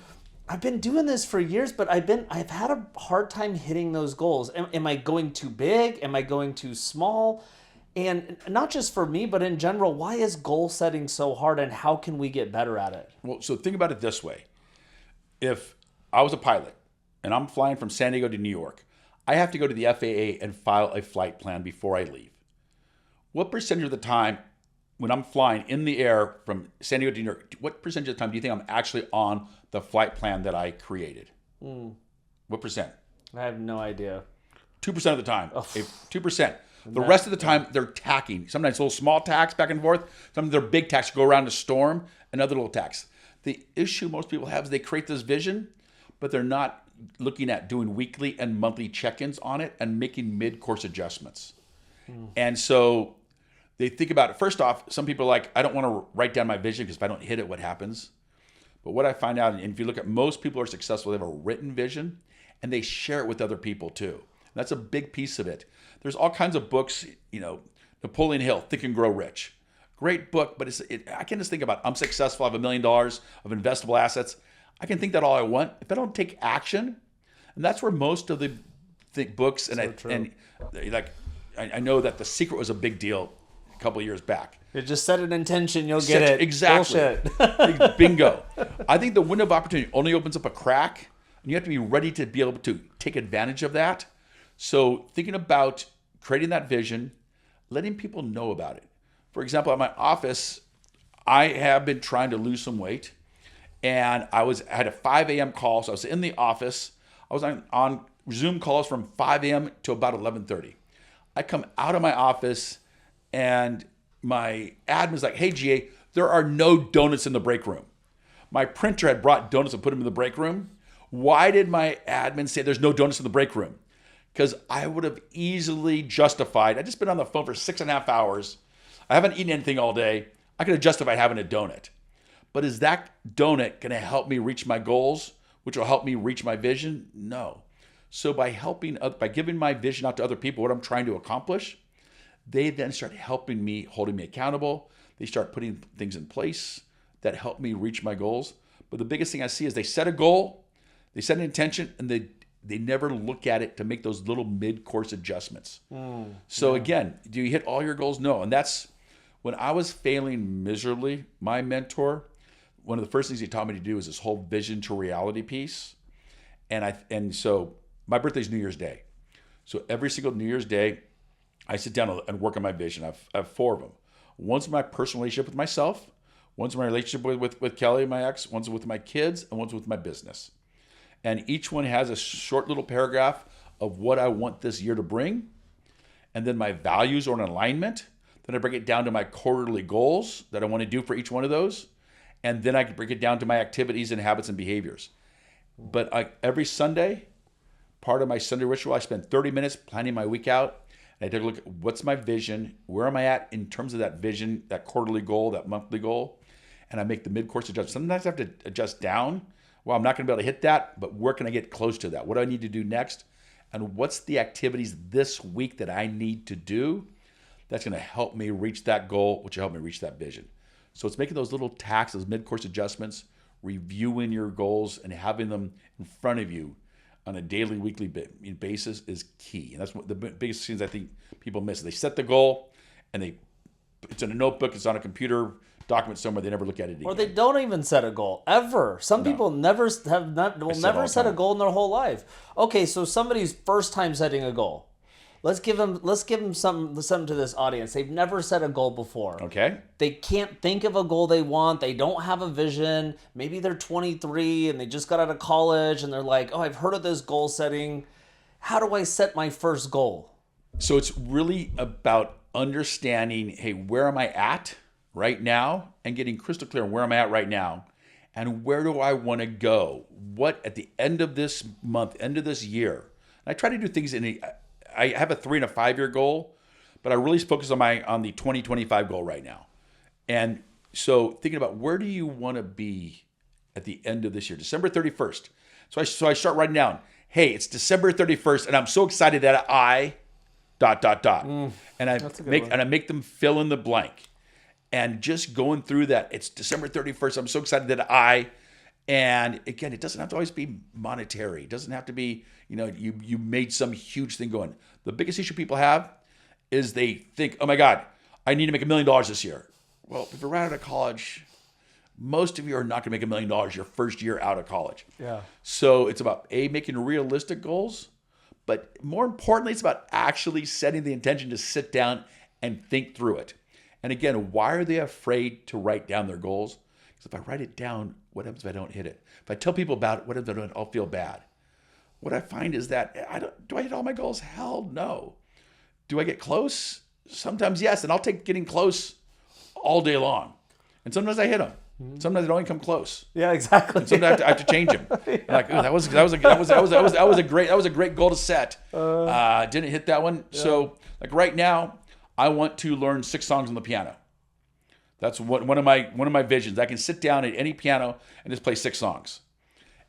Speaker 3: I've been doing this for years, but I've had a hard time hitting those goals. Am I going too big? Am I going too small? And not just for me, but in general, why is goal setting so hard, and how can we get better at it?
Speaker 1: Well, so think about it this way. If I was a pilot and I'm flying from San Diego to New York, I have to go to the FAA and file a flight plan before I leave. What percentage of the time when I'm flying in the air from San Diego to New York, what percentage of the time do you think I'm actually on the flight plan that I created? What percent?
Speaker 3: I have no idea.
Speaker 1: 2% of the time. 2%. The rest of the time, they're tacking. Sometimes little small tacks back and forth. Sometimes they're big tacks go around a storm, and other little tacks. The issue most people have is they create this vision, but they're not looking at doing weekly and monthly check-ins on it and making mid-course adjustments. And so they think about it. First off, some people are like, I don't want to write down my vision because if I don't hit it, what happens? But what I find out, and if you look at most people who are successful, they have a written vision and they share it with other people too. That's a big piece of it. There's all kinds of books, Napoleon Hill, Think and Grow Rich. Great book, but I can just think about, I'm successful, I have $1 million of investable assets. I can think that all I want. If I don't take action, and that's where most of the books, and I know that The Secret was a big deal a couple of years back.
Speaker 3: You just set an intention, you'll get it.
Speaker 1: Exactly.
Speaker 3: Bullshit.
Speaker 1: Bingo. I think the window of opportunity only opens up a crack, and you have to be ready to be able to take advantage of that. So thinking about creating that vision, letting people know about it. For example, at my office, I have been trying to lose some weight, and I had a 5 a.m. call, so I was in the office. I was on Zoom calls from 5 a.m. to about 11:30. I come out of my office, and my admin's like, hey, GA, there are no donuts in the break room. My printer had brought donuts and put them in the break room. Why did my admin say there's no donuts in the break room? Because I would have easily justified, I just been on the phone for 6.5 hours. I haven't eaten anything all day. I could have justified having a donut. But is that donut going to help me reach my goals, which will help me reach my vision? No. So by giving my vision out to other people, what I'm trying to accomplish, they then start helping me, holding me accountable. They start putting things in place that help me reach my goals. But the biggest thing I see is they set a goal, they set an intention, and they never look at it to make those little mid-course adjustments. Again, do you hit all your goals? No. And that's when I was failing miserably, my mentor, one of the first things he taught me to do is this whole vision to reality piece. And so my birthday's New Year's Day. So every single New Year's Day, I sit down and work on my vision. I have 4 of them. One's my personal relationship with myself. One's my relationship with Kelly, my ex. One's with my kids, and one's with my business. And each one has a short little paragraph of what I want this year to bring. And then my values are in alignment. Then I break it down to my quarterly goals that I want to do for each one of those. And then I can break it down to my activities and habits and behaviors. But every Sunday, part of my Sunday ritual, I spend 30 minutes planning my week out. And I take a look at what's my vision, where am I at in terms of that vision, that quarterly goal, that monthly goal. And I make the mid-course adjustments. Sometimes I have to adjust down. Well, I'm not going to be able to hit that, but where can I get close to that? What do I need to do next? And what's the activities this week that I need to do that's going to help me reach that goal, which will help me reach that vision? So it's making those little tacks, those mid-course adjustments, reviewing your goals and having them in front of you on a daily, weekly basis is key. And that's what the biggest things I think people miss. They set the goal and it's in a notebook, it's on a computer document somewhere, they never look at it again.
Speaker 3: Or they don't even set a goal ever. Some people never set a goal in their whole life. Okay, so somebody's first time setting a goal. Let's give them something to this audience. They've never set a goal before.
Speaker 1: Okay.
Speaker 3: They can't think of a goal they want. They don't have a vision. Maybe they're 23 and they just got out of college and they're like, "Oh, I've heard of this goal setting. How do I set my first goal?"
Speaker 1: So it's really about understanding, hey, where am I at right now, and getting crystal clear on where am I at right now, and where do I want to go? What at the end of this month, end of this year? And I try to do things I have a 3 and a 5 year goal, but I really focus on the 2025 goal right now. And so thinking about where do you want to be at the end of this year, December 31st. So I start writing down, hey, it's December 31st, and I'm so excited that I ... And I make them fill in the blank. And just going through that, it's December 31st. I'm so excited that and again, it doesn't have to always be monetary. It doesn't have to be, you made some huge thing going. The biggest issue people have is they think, oh my God, I need to make $1 million this year. Well, if you're right out of college, most of you are not going to make $1 million your first year out of college.
Speaker 3: Yeah.
Speaker 1: So it's about making realistic goals, but more importantly, it's about actually setting the intention to sit down and think through it. And again, why are they afraid to write down their goals? Because if I write it down, what happens if I don't hit it? If I tell people about it, what happens if I don't? I'll feel bad. What I find is that do I hit all my goals? Hell no. Do I get close? Sometimes yes, and I'll take getting close all day long. And sometimes I hit them. Sometimes I don't even come close.
Speaker 3: Yeah, exactly.
Speaker 1: And sometimes I have to change them. Like, ooh, that was a great goal to set. Didn't hit that one. Yeah. So like right now, I want to learn 6 songs on the piano. That's one of my visions. I can sit down at any piano and just play 6 songs.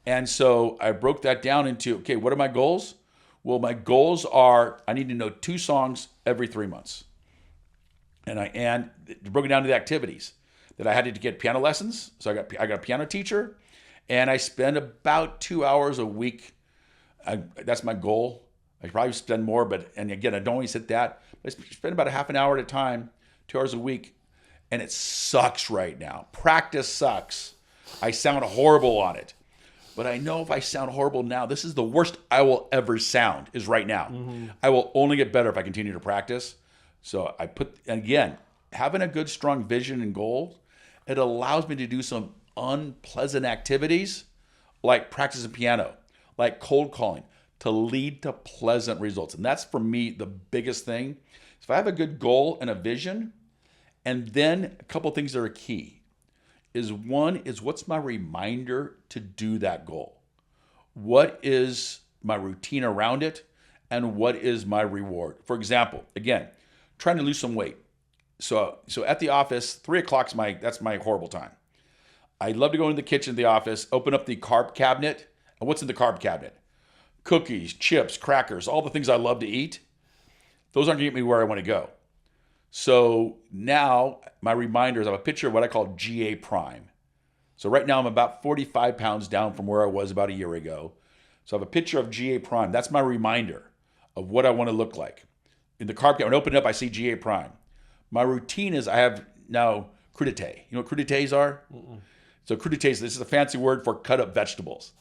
Speaker 1: And so I broke that down into, okay, what are my goals? Well, my goals are I need to know 2 songs every 3 months. And broke it down to the activities that I had to get piano lessons. So I got a piano teacher, and I spend about 2 hours a week. That's my goal. I probably spend more, and again, I don't always hit that. I spend about a half an hour at a time, 2 hours a week, and it sucks right now. Practice sucks. I sound horrible on it. But I know if I sound horrible now, this is the worst I will ever sound, is right now. Mm-hmm. I will only get better if I continue to practice. So again, having a good, strong vision and goal, it allows me to do some unpleasant activities like practicing piano, like cold calling, to lead to pleasant results. And that's, for me, the biggest thing. So if I have a good goal and a vision, and then a couple things that are key. One is what's my reminder to do that goal? What is my routine around it? And what is my reward? For example, again, trying to lose some weight. So at the office, 3 o'clock that's my horrible time. I love to go into the kitchen of the office, open up the carb cabinet. And what's in the carb cabinet? Cookies, chips, crackers, all the things I love to eat. Those aren't going to get me where I want to go. So now my reminder is I have a picture of what I call GA Prime. So right now I'm about 45 pounds down from where I was about a year ago. So I have a picture of GA Prime. That's my reminder of what I want to look like. In the carb cabinet, when I open it up, I see GA Prime. My routine is I have now crudités. You know what crudités are? Mm-mm. So crudités, this is a fancy word for cut up vegetables.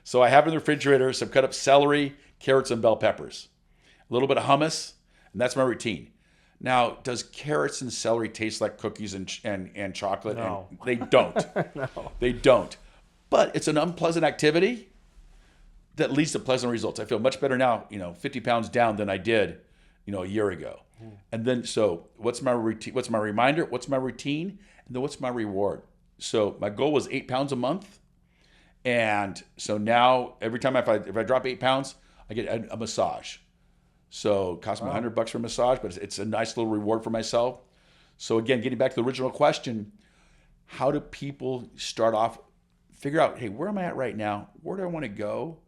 Speaker 1: So I have in the refrigerator some cut up celery, carrots, and bell peppers. A little bit of hummus, and that's my routine. Now, does carrots and celery taste like cookies and chocolate?
Speaker 3: No.
Speaker 1: And they don't.
Speaker 3: No.
Speaker 1: They don't. But it's an unpleasant activity that leads to pleasant results. I feel much better now, 50 pounds down than I did, a year ago. And then, so what's my routine? What's my reminder? What's my routine? And then what's my reward? So my goal was 8 pounds a month. And so now every time if I drop 8 pounds, I get a massage. So it costs me $100 for a massage, but it's a nice little reward for myself. So again, getting back to the original question, how do people start off, figure out, hey, where am I at right now? Where do I want to go?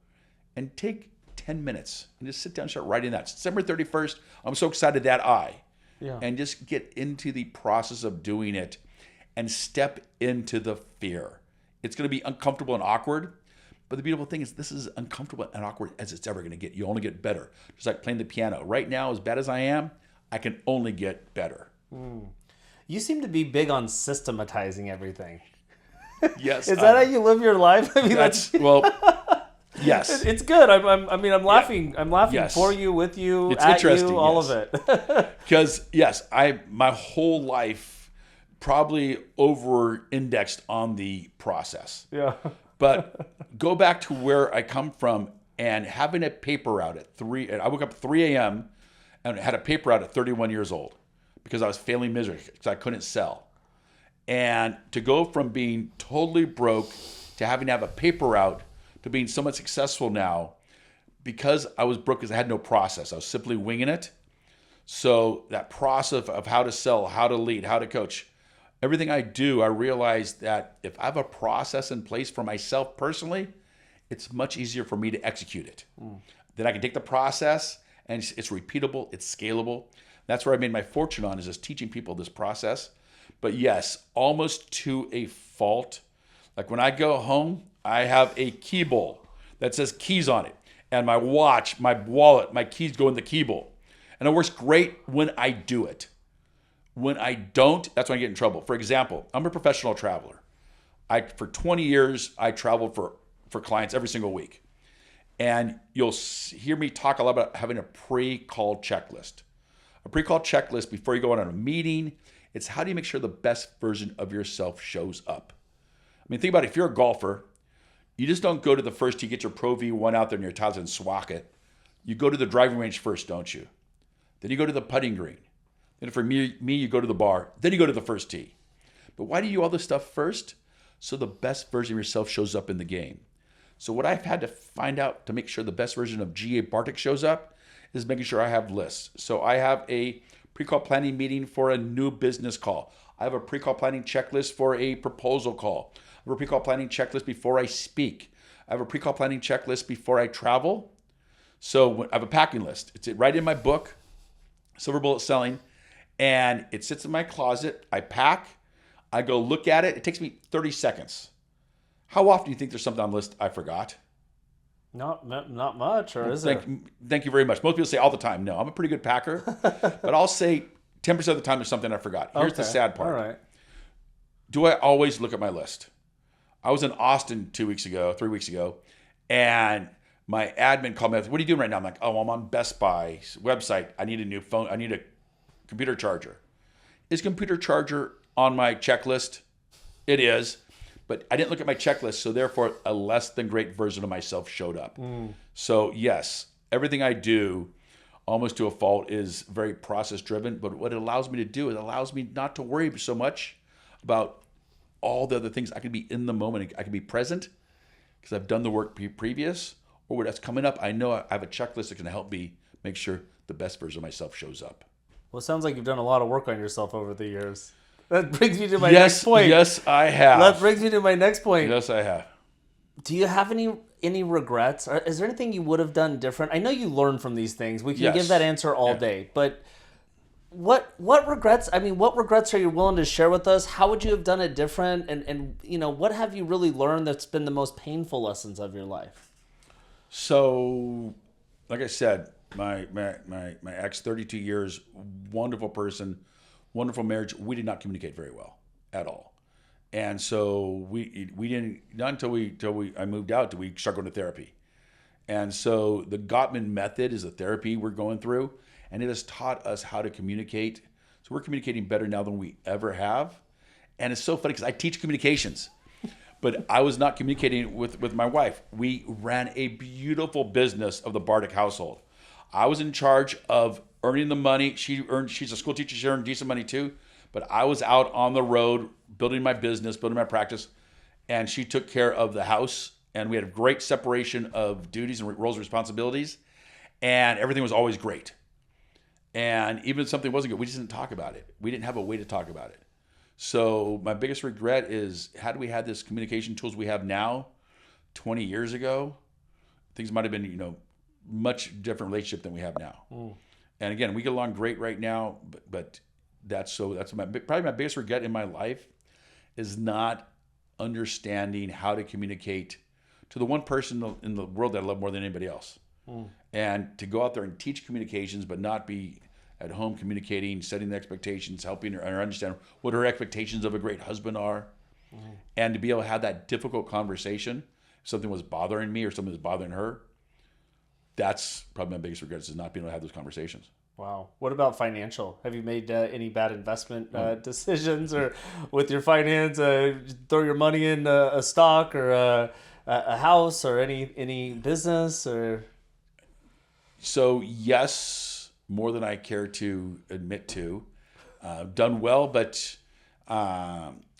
Speaker 1: And take 10 minutes and just sit down and start writing that. December 31st, I'm so excited that and just get into the process of doing it and step into the fear. It's going to be uncomfortable and awkward. But the beautiful thing is this is uncomfortable and awkward as it's ever going to get. You only get better. Just like playing the piano. Right now, as bad as I am, I can only get better.
Speaker 3: You seem to be big on systematizing everything.
Speaker 1: Yes.
Speaker 3: Is that how you live your life? I mean,
Speaker 1: yes.
Speaker 3: It's good. I'm laughing. Yeah. I'm laughing
Speaker 1: Yes.
Speaker 3: For you, with you,
Speaker 1: it's
Speaker 3: at
Speaker 1: interesting,
Speaker 3: you, all
Speaker 1: yes.
Speaker 3: of it.
Speaker 1: Because my whole life probably over-indexed on the process.
Speaker 3: Yeah.
Speaker 1: But go back to where I come from and having a paper out at 3, and I woke up at 3 a.m. and had a paper out at 31 years old because I was failing miserably because I couldn't sell. And to go from being totally broke to having to have a paper out to being somewhat successful now because I was broke because I had no process. I was simply winging it. So that process of how to sell, how to lead, how to coach, everything I do, I realize that if I have a process in place for myself personally, it's much easier for me to execute it. Then I can take the process and it's repeatable, it's scalable. That's where I made my fortune on, is just teaching people this process. But yes, almost to a fault. Like when I go home, I have a key bowl that says keys on it. And my watch, my wallet, my keys go in the key bowl. And it works great when I do it. When I don't, that's when I get in trouble. For example, I'm a professional traveler. For 20 years, I traveled for clients every single week. And you'll hear me talk a lot about having a pre-call checklist. A pre-call checklist before you go on a meeting, it's how do you make sure the best version of yourself shows up? I mean, think about it. If you're a golfer, you just don't go to the first tee, get your Pro V1 out there and your tiles and swat it. You go to the driving range first, don't you? Then you go to the putting green. Then for me, you go to the bar. Then you go to the first tee. But why do you do all this stuff first? So the best version of yourself shows up in the game. So what I've had to find out to make sure the best version of G.A. Bartick shows up is making sure I have lists. So I have a pre-call planning meeting for a new business call. I have a pre-call planning checklist for a proposal call. I have a pre-call planning checklist before I speak. I have a pre-call planning checklist before I travel. So I have a packing list. It's right in my book, Silver Bullet Selling, and it sits in my closet. I pack. I go look at it. It takes me 30 seconds. How often do you think there's something on the list I forgot?
Speaker 3: Not much, or is it?
Speaker 1: Thank you very much. Most people say all the time. No, I'm a pretty good packer, but I'll say 10% of the time there's something I forgot. Here's the sad part.
Speaker 3: All right.
Speaker 1: Do I always look at my list? I was in Austin 3 weeks ago, and my admin called me. What are you doing right now? I'm like, oh, I'm on Best Buy's website. I need a new phone. I need a computer charger. Is computer charger on my checklist? It is. But I didn't look at my checklist, so therefore a less than great version of myself showed up. So yes, everything I do, almost to a fault, is very process driven. But what it allows me to do is it allows me not to worry so much about all the other things. I can be in the moment. I can be present because I've done the work previous, or what's coming up. I know I have a checklist that can help me make sure the best version of myself shows up.
Speaker 3: Well, it sounds like you've done a lot of work on yourself over the years. That brings me to my next point.
Speaker 1: Yes, I have.
Speaker 3: That brings me to my next point.
Speaker 1: Yes, I have.
Speaker 3: Do you have any regrets? Or is there anything you would have done different? I know you learn from these things. We can give that answer all day. But what regrets? I mean, what regrets are you willing to share with us? How would you have done it different? And what have you really learned that's been the most painful lessons of your life?
Speaker 1: So, like I said, my ex, 32 years, wonderful person, wonderful marriage. We did not communicate very well at all, and so we didn't, not until I moved out did we start going to therapy. And so the Gottman method is a therapy we're going through, and it has taught us how to communicate. So we're communicating better now than we ever have, and it's so funny because I teach communications. But I was not communicating with my wife. We ran a beautiful business of the Bartick household. I was in charge of earning the money. She's a school teacher. She earned decent money too. But I was out on the road building my business, building my practice. And she took care of the house. And we had a great separation of duties and roles and responsibilities. And everything was always great. And even if something wasn't good, we just didn't talk about it. We didn't have a way to talk about it. So my biggest regret is, had we had this communication tools we have now 20 years ago, things might have been, much different relationship than we have now. And again, we get along great right now, but that's probably my biggest regret in my life is not understanding how to communicate to the one person in the world that I love more than anybody else. And to go out there and teach communications, but not be at home communicating, setting the expectations, helping her understand what her expectations of a great husband are. And to be able to have that difficult conversation, if something was bothering me or something was bothering her, that's probably my biggest regret, is not being able to have those conversations.
Speaker 3: Wow. What about financial? Have you made any bad investment decisions, or with your finance, throw your money in a stock or a house or any business? Or
Speaker 1: So yes, more than I care to admit to. Done well, but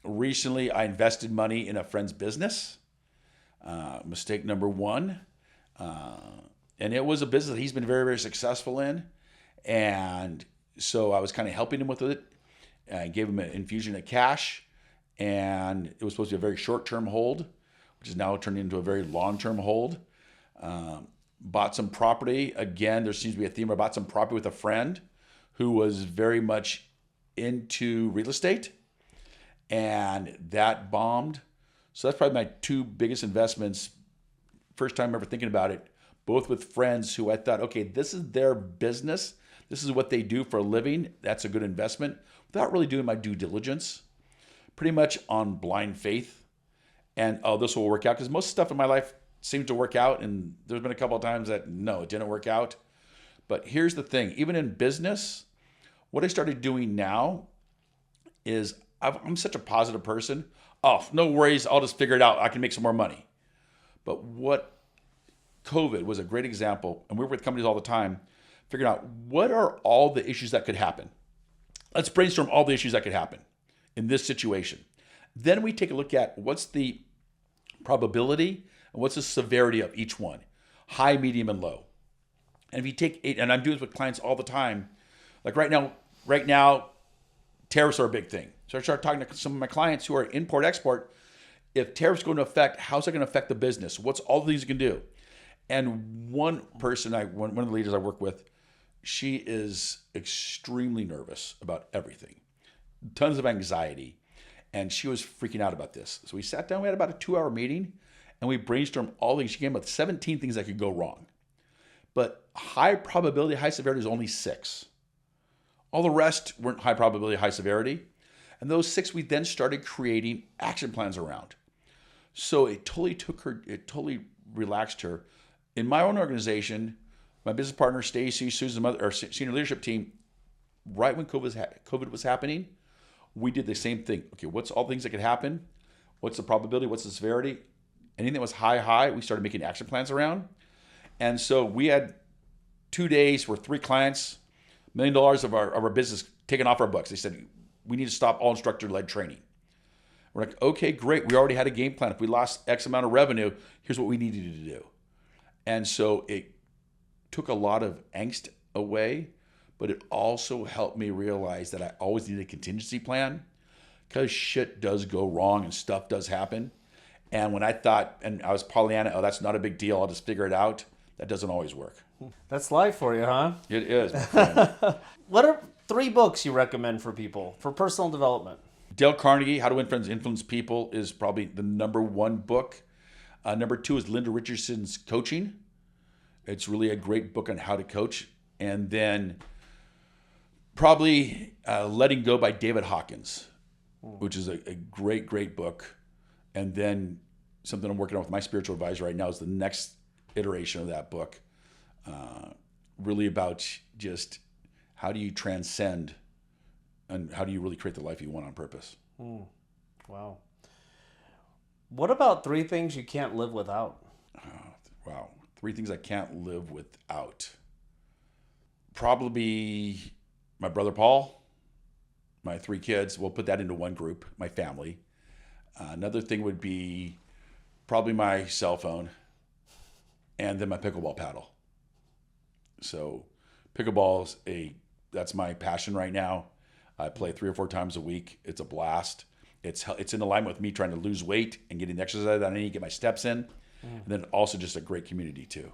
Speaker 1: recently I invested money in a friend's business. Mistake number one. And it was a business that he's been very, very successful in. And so I was kind of helping him with it. I gave him an infusion of cash, and it was supposed to be a very short-term hold, which is now turned into a very long-term hold. Bought some property. Again, there seems to be a theme. I bought some property with a friend who was very much into real estate, and that bombed. So that's probably my two biggest investments. First time ever thinking about it, both with friends who I thought, okay, this is their business. This is what they do for a living. That's a good investment. Without really doing my due diligence, pretty much on blind faith. And, this will work out. Because most stuff in my life seems to work out. And there's been a couple of times that, no, it didn't work out. But here's the thing. Even in business, what I started doing now is I'm such a positive person. Oh, no worries. I'll just figure it out. I can make some more money. But what COVID was a great example, and we work with companies all the time, figuring out what are all the issues that could happen. Let's brainstorm all the issues that could happen in this situation. Then we take a look at what's the probability and what's the severity of each one, high, medium, and low. And if you take it, and I'm doing this with clients all the time, like right now, tariffs are a big thing. So I start talking to some of my clients who are import-export. if tariffs go into effect, how's that going to affect the business? What's all the things you can do? And one person, one of the leaders I work with, she is extremely nervous about everything, tons of anxiety, and she was freaking out about this. So we sat down, we had about a 2-hour meeting, and we brainstormed all things. She came up with 17 things that could go wrong. But high probability, high severity is only 6. All the rest weren't high probability, high severity. And those 6 we then started creating action plans around. So it totally relaxed her. In my own organization, my business partner, Stacy, Susan, our senior leadership team, right when COVID was happening, we did the same thing. Okay, what's all the things that could happen? What's the probability? What's the severity? Anything that was high, we started making action plans around. And so we had 2 days where 3 clients, $1 million of our business taken off our books. They said, we need to stop all instructor-led training. We're like, okay, great. We already had a game plan. If we lost X amount of revenue, here's what we needed to do. And so it took a lot of angst away, but it also helped me realize that I always need a contingency plan because shit does go wrong and stuff does happen. And when I thought, and I was Pollyanna, oh, that's not a big deal, I'll just figure it out, that doesn't always work.
Speaker 3: That's life for you, huh?
Speaker 1: It is, my friend.
Speaker 3: What are 3 books you recommend for people for personal development?
Speaker 1: Dale Carnegie, How to Win Friends, Influence People is probably the number 1 book. Number 2 is Linda Richardson's Coaching. It's really a great book on how to coach. And then probably Letting Go by David Hawkins, which is a great, great book. And then something I'm working on with my spiritual advisor right now is the next iteration of that book. Really about just how do you transcend and how do you really create the life you want on purpose.
Speaker 3: Wow. What about 3 things you can't live without?
Speaker 1: Wow. 3 things I can't live without. Probably my brother Paul, my 3 kids. We'll put that into one group, my family. Another thing would be probably my cell phone and then my pickleball paddle. So pickleball that's my passion right now. I play 3 or 4 times a week. It's a blast. It's in alignment with me trying to lose weight and getting the exercise that I need to get my steps in. And then also just a great community too.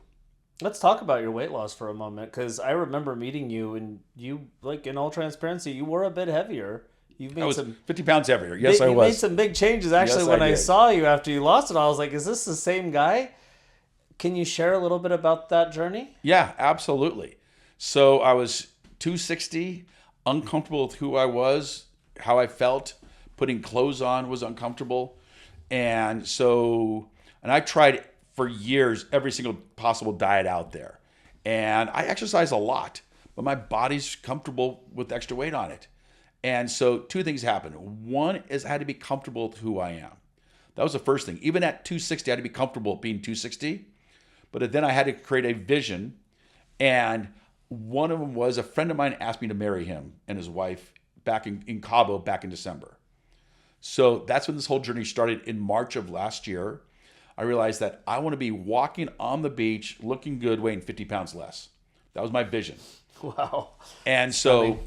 Speaker 3: Let's talk about your weight loss for a moment, because I remember meeting you, and you, like, in all transparency, you were a bit heavier. You've made
Speaker 1: I was
Speaker 3: some
Speaker 1: 50 pounds heavier. Yes, I
Speaker 3: You
Speaker 1: was.
Speaker 3: made some big changes. Actually,
Speaker 1: Yes,
Speaker 3: when
Speaker 1: I
Speaker 3: I
Speaker 1: did.
Speaker 3: saw you after you lost it, I was like, is this the same guy? Can you share a little bit about that journey?
Speaker 1: Yeah, absolutely. So I was 260, uncomfortable with who I was, how I felt. Putting clothes on was uncomfortable. And I tried for years every single possible diet out there. And I exercise a lot, but my body's comfortable with extra weight on it. And so 2 things happened. One is I had to be comfortable with who I am. That was the first thing. Even at 260, I had to be comfortable being 260. But then I had to create a vision. And one of them was a friend of mine asked me to marry him and his wife back in Cabo back in December. So that's when this whole journey started in March of last year. I realized that I want to be walking on the beach, looking good, weighing 50 pounds less. That was my vision.
Speaker 3: Wow.
Speaker 1: And so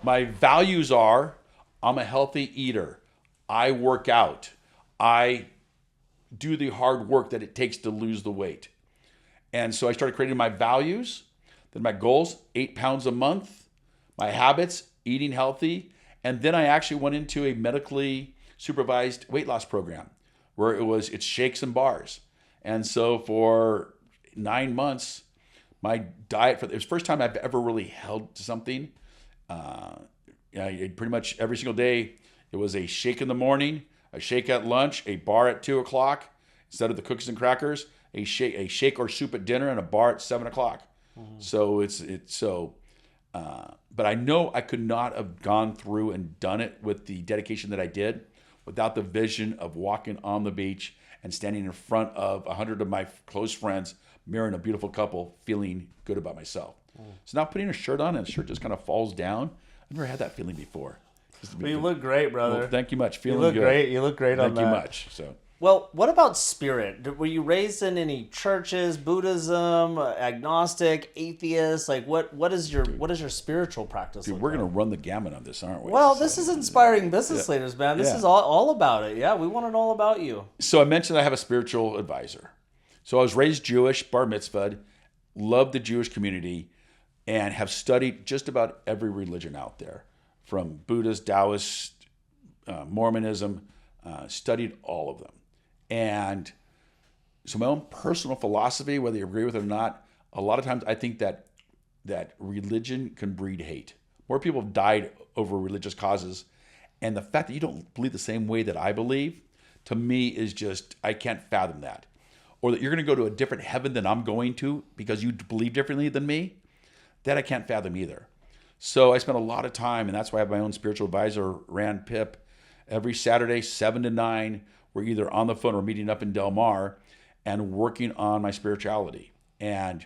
Speaker 1: my values are, I'm a healthy eater. I work out. I do the hard work that it takes to lose the weight. And so I started creating my values, then my goals, 8 pounds a month, my habits, eating healthy. And then I actually went into a medically supervised weight loss program where it's shakes and bars. And so for 9 months, my diet, it was the first time I've ever really held to something. Pretty much every single day, it was a shake in the morning, a shake at lunch, a bar at 2 o'clock, instead of the cookies and crackers, a shake or soup at dinner, and a bar at 7 o'clock. So but I know I could not have gone through and done it with the dedication that I did without the vision of walking on the beach and standing in front of 100 of my close friends, mirroring a beautiful couple, feeling good about myself. So now putting a shirt on and the shirt just kind of falls down. I've never had that feeling before.
Speaker 3: Well, you look great, brother.
Speaker 1: Well, thank you much. Feeling
Speaker 3: you look
Speaker 1: good.
Speaker 3: great. You look great on that.
Speaker 1: Thank you much. So
Speaker 3: Well, what about spirit? Were you raised in any churches, Buddhism, agnostic, atheist? Like, what is your spiritual practice?
Speaker 1: Dude,
Speaker 3: look
Speaker 1: we're
Speaker 3: like?
Speaker 1: going to run the gamut on this, aren't we?
Speaker 3: Well, this is inspiring business leaders, man. This
Speaker 1: Yeah.
Speaker 3: is all about it. Yeah, we want to know all about you.
Speaker 1: So I mentioned I have a spiritual advisor. So I was raised Jewish, bar mitzvahed, love the Jewish community, and have studied just about every religion out there, from Buddhist, Taoist, Mormonism, studied all of them. And so my own personal philosophy, whether you agree with it or not, a lot of times I think that religion can breed hate. More people have died over religious causes. And the fact that you don't believe the same way that I believe, to me, is just, I can't fathom that. Or that you're going to go to a different heaven than I'm going to because you believe differently than me, that I can't fathom either. So I spent a lot of time, and that's why I have my own spiritual advisor, Rand Pip. Every Saturday, 7 to 9, we're either on the phone or meeting up in Del Mar and working on my spirituality and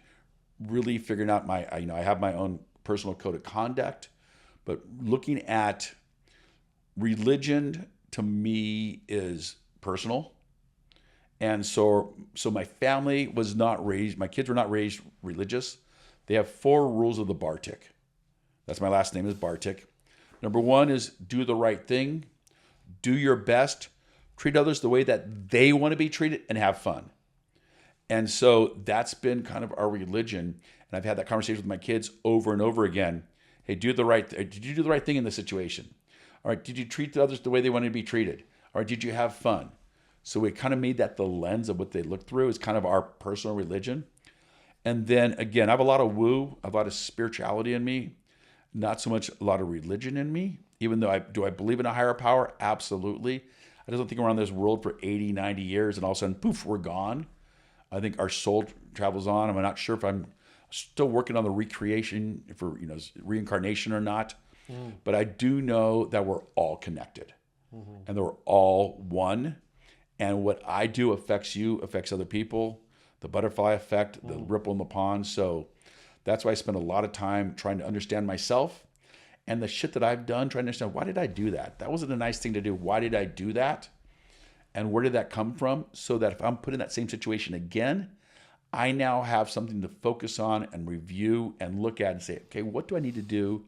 Speaker 1: really figuring out I have my own personal code of conduct, but looking at religion to me is personal. And so my family was not raised, my kids were not raised religious. They have 4 rules of the Bartick. That's my last name is Bartick. Number 1 is do the right thing, do your best, treat others the way that they want to be treated, and have fun. And so that's been kind of our religion. And I've had that conversation with my kids over and over again. Hey, did you do the right thing in this situation? All right, did you treat others the way they wanted to be treated? All right, did you have fun? So we kind of made that the lens of what they look through is kind of our personal religion. And then again, I have a lot of woo, a lot of spirituality in me, not so much a lot of religion in me, even though do I believe in a higher power? Absolutely. I just don't think we're on this world for 80, 90 years and all of a sudden, poof, we're gone. I think our soul travels on. I'm not sure if I'm still working on the recreation for reincarnation or not. But I do know that we're all connected and that we're all one. And what I do affects you, affects other people, the butterfly effect, the ripple in the pond. So that's why I spend a lot of time trying to understand myself and the shit that I've done, trying to understand, why did I do that? That wasn't a nice thing to do. Why did I do that? And where did that come from? So that if I'm put in that same situation again, I now have something to focus on and review and look at and say, okay, what do I need to do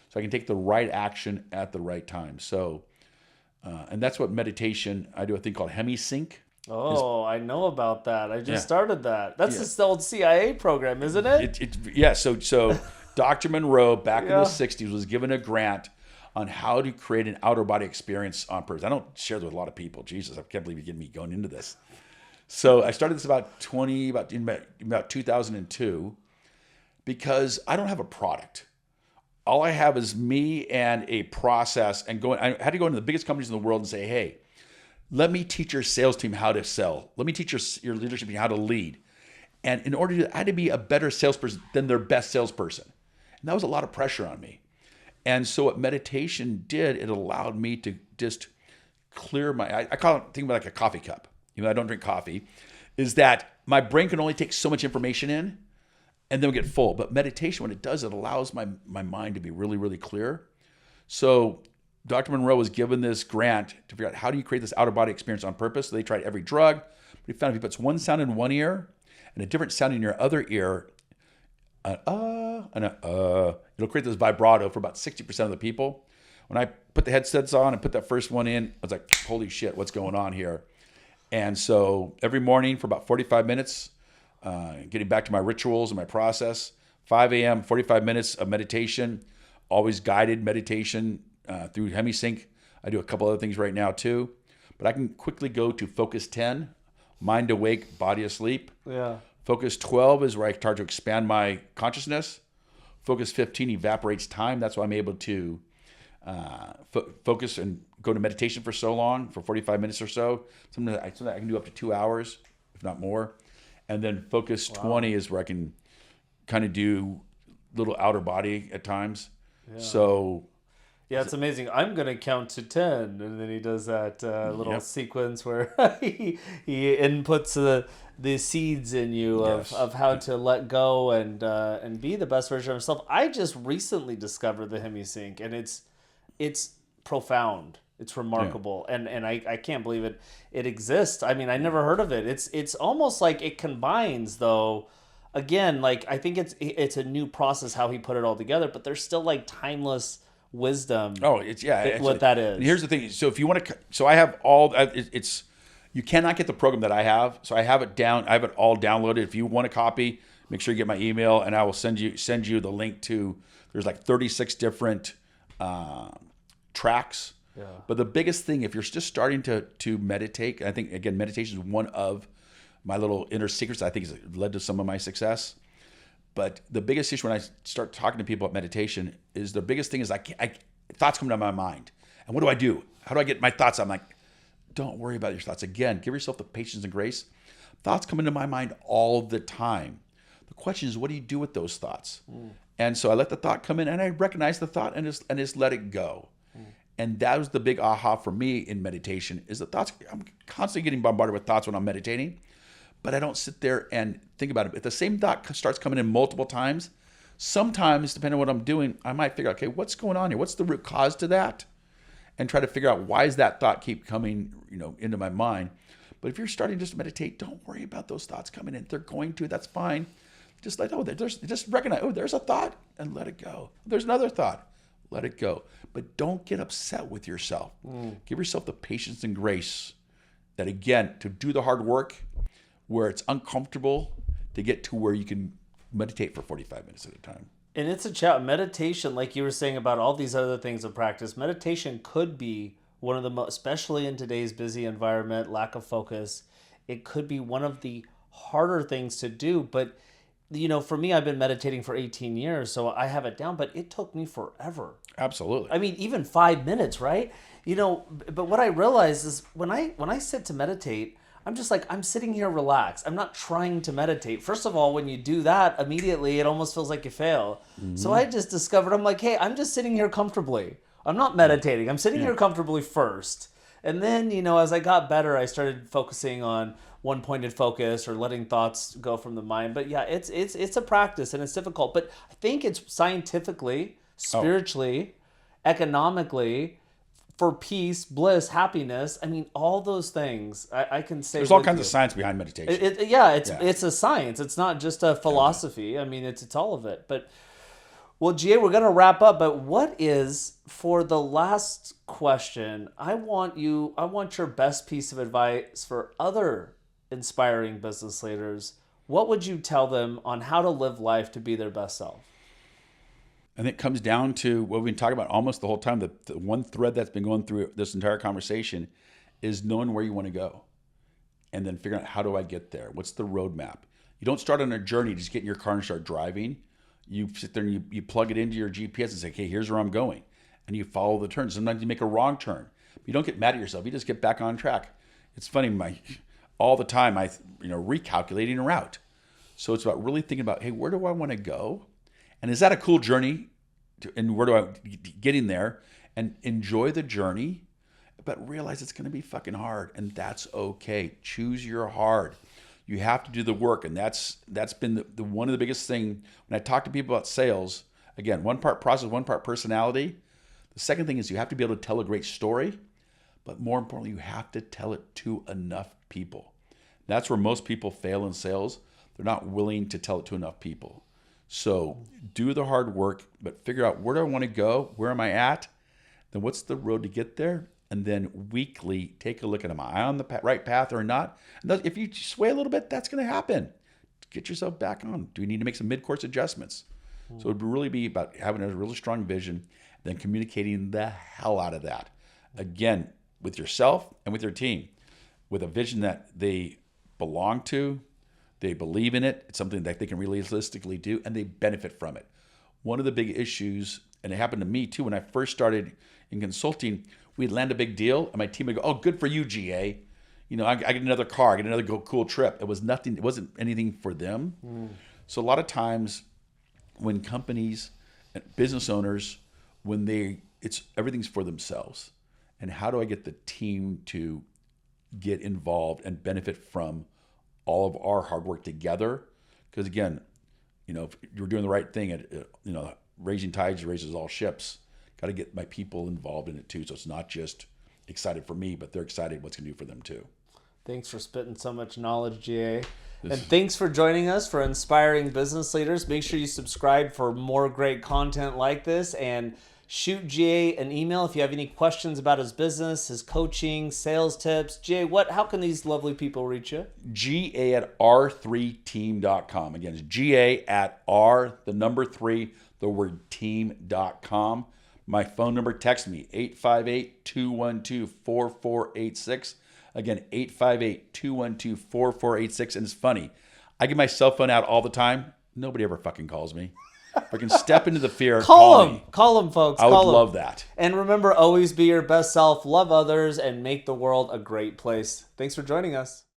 Speaker 1: so I can take the right action at the right time? So, and that's what meditation, I do a thing called hemisync.
Speaker 3: Oh, I know about that. I just started that. That's the old CIA program, isn't it?
Speaker 1: So Dr. Monroe, back in the 60s, was given a grant on how to create an outer body experience on purpose. I don't share this with a lot of people. Jesus, I can't believe you're getting me going into this. So I started this about 2002 because I don't have a product. All I have is me and a process. And I had to go into the biggest companies in the world and say, hey, let me teach your sales team how to sell. Let me teach your leadership team how to lead. And in order to, I had to be a better salesperson than their best salesperson. And that was a lot of pressure on me. And so what meditation did, it allowed me to just clear I call it, think about like a coffee cup. Even though I don't drink coffee, is that my brain can only take so much information in and then we get full. But meditation, what it does, it allows my mind to be really, really clear. So Dr. Monroe was given this grant to figure out how do you create this outer body experience on purpose. So they tried every drug, but he found if he puts one sound in one ear and a different sound in your other ear, it'll create this vibrato for about 60% of the people. When I put the headsets on and put that first one in, I was like, holy shit, what's going on here? And so every morning for about 45 minutes, getting back to my rituals and my process, 5 a.m., 45 minutes of meditation, always guided meditation through hemisync. I do a couple other things right now too, but I can quickly go to focus 10, mind awake, body asleep.
Speaker 3: Yeah.
Speaker 1: Focus 12 is where I start to expand my consciousness. Focus 15 evaporates time. That's why I'm able to focus and go to meditation for so long, for 45 minutes or so. Sometimes I can do up to 2 hours, if not more. And then focus 20 is where I can kind of do little outer body at times. Yeah. So
Speaker 3: yeah, it's amazing. I'm going to count to 10. And then he does that little sequence where he inputs the seeds in you of how to let go and be the best version of himself. I just recently discovered the hemisync, and it's profound. It's remarkable, and I can't believe it exists. I mean, I never heard of it. It's almost like it combines, though. Again, like I think it's a new process how he put it all together, but there's still like timeless wisdom.
Speaker 1: Oh, it's actually,
Speaker 3: what that is.
Speaker 1: And here's the thing. So if you want to, so I have all. It's you cannot get the program that I have. So I have it down. I have it all downloaded. If you want a copy, make sure you get my email, and I will send you the link to. There's like 36 different tracks. Yeah. But the biggest thing, if you're just starting to meditate, I think again, meditation is one of my little inner secrets that I think has led to some of my success. But the biggest issue when I start talking to people about meditation is the biggest thing is thoughts come to my mind. And what do I do? How do I get my thoughts? I'm like, don't worry about your thoughts. Again, give yourself the patience and grace. Thoughts come into my mind all the time. The question is, what do you do with those thoughts? And so I let the thought come in, and I recognize the thought and just let it go. And that was the big aha for me in meditation is the thoughts. I'm constantly getting bombarded with thoughts when I'm meditating, but I don't sit there and think about it. If the same thought starts coming in multiple times, sometimes, depending on what I'm doing, I might figure out, okay, what's going on here? What's the root cause to that? And try to figure out why does that thought keep coming, into my mind. But if you're starting just to meditate, don't worry about those thoughts coming in. They're going to, that's fine. Just like, just recognize, there's a thought and let it go. There's another thought, let it go. But don't get upset with yourself. Give yourself the patience and grace that, again, to do the hard work where it's uncomfortable to get to where you can meditate for 45 minutes at a time.
Speaker 3: And it's a challenge. Meditation, like you were saying about all these other things of practice, meditation could be one of the most, especially in today's busy environment, lack of focus, it could be one of the harder things to do. But, for me, I've been meditating for 18 years, so I have it down, but it took me forever.
Speaker 1: Absolutely.
Speaker 3: I mean, even 5 minutes, right? But what I realize is when I sit to meditate, I'm just like, I'm sitting here relaxed. I'm not trying to meditate. First of all, when you do that, immediately it almost feels like you fail. Mm-hmm. So I just discovered, I'm like, hey, I'm just sitting here comfortably. I'm not meditating. I'm sitting here comfortably first. And then, as I got better, I started focusing on one-pointed focus or letting thoughts go from the mind. But yeah, it's a practice and it's difficult. But I think it's scientifically, spiritually, economically, for peace, bliss, happiness. I mean, all those things I can say.
Speaker 1: There's all kinds of science behind meditation.
Speaker 3: It's a science. It's not just a philosophy. I mean, it's all of it. But well, GA, we're going to wrap up. But what is, for the last question, I want your best piece of advice for other inspiring business leaders. What would you tell them on how to live life to be their best self?
Speaker 1: And it comes down to what we've been talking about almost the whole time. The one thread that's been going through this entire conversation is knowing where you want to go and then figuring out, how do I get there? What's the roadmap? You don't start on a journey, just get in your car and start driving. You sit there and you plug it into your GPS and say, okay, here's where I'm going. And you follow the turn. Sometimes you make a wrong turn. You don't get mad at yourself. You just get back on track. It's funny, all the time recalculating a route. So it's about really thinking about, hey, where do I want to go? And is that a cool journey? And where do I getting there? And enjoy the journey, but realize it's going to be fucking hard, and that's okay. Choose your hard. You have to do the work, and that's been the one of the biggest thing when I talk to people about sales. Again, one part process, one part personality. The second thing is you have to be able to tell a great story, but more importantly, you have to tell it to enough people. That's where most people fail in sales. They're not willing to tell it to enough people. So do the hard work, but figure out, where do I want to go? Where am I at? Then what's the road to get there? And then weekly, take a look at, am I on the right path or not? And if you sway a little bit, that's going to happen. Get yourself back on. Do you need to make some mid-course adjustments? So it would really be about having a really strong vision, then communicating the hell out of that. Again, with yourself and with your team, with a vision that they belong to, they believe in it, it's something that they can realistically do, and they benefit from it. One of the big issues, and it happened to me too, when I first started in consulting, we'd land a big deal, and my team would go, oh, good for you, GA. I get another car, I get another cool trip. It was nothing, it wasn't anything for them. So a lot of times when companies and business owners, everything's for themselves. And how do I get the team to get involved and benefit from all of our hard work together? Because again, if you're doing the right thing, raising tides raises all ships. Got to get my people involved in it too. So it's not just excited for me, but they're excited what's going to do for them too.
Speaker 3: Thanks for spitting so much knowledge, GA. And thanks for joining us for Inspiring Business Leaders. Make sure you subscribe for more great content like this, and shoot GA an email if you have any questions about his business, his coaching, sales tips. GA, how can these lovely people reach you?
Speaker 1: GA at r3team.com. Again, it's GA at team.com. My phone number, text me, 858-212-4486. Again, 858-212-4486. And it's funny, I get my cell phone out all the time. Nobody ever fucking calls me. If I can step into the fear,
Speaker 3: Call
Speaker 1: me.
Speaker 3: Call them, folks.
Speaker 1: I would
Speaker 3: Call 'em.
Speaker 1: love that.
Speaker 3: And remember, always be your best self, love others, and make the world a great place. Thanks for joining us.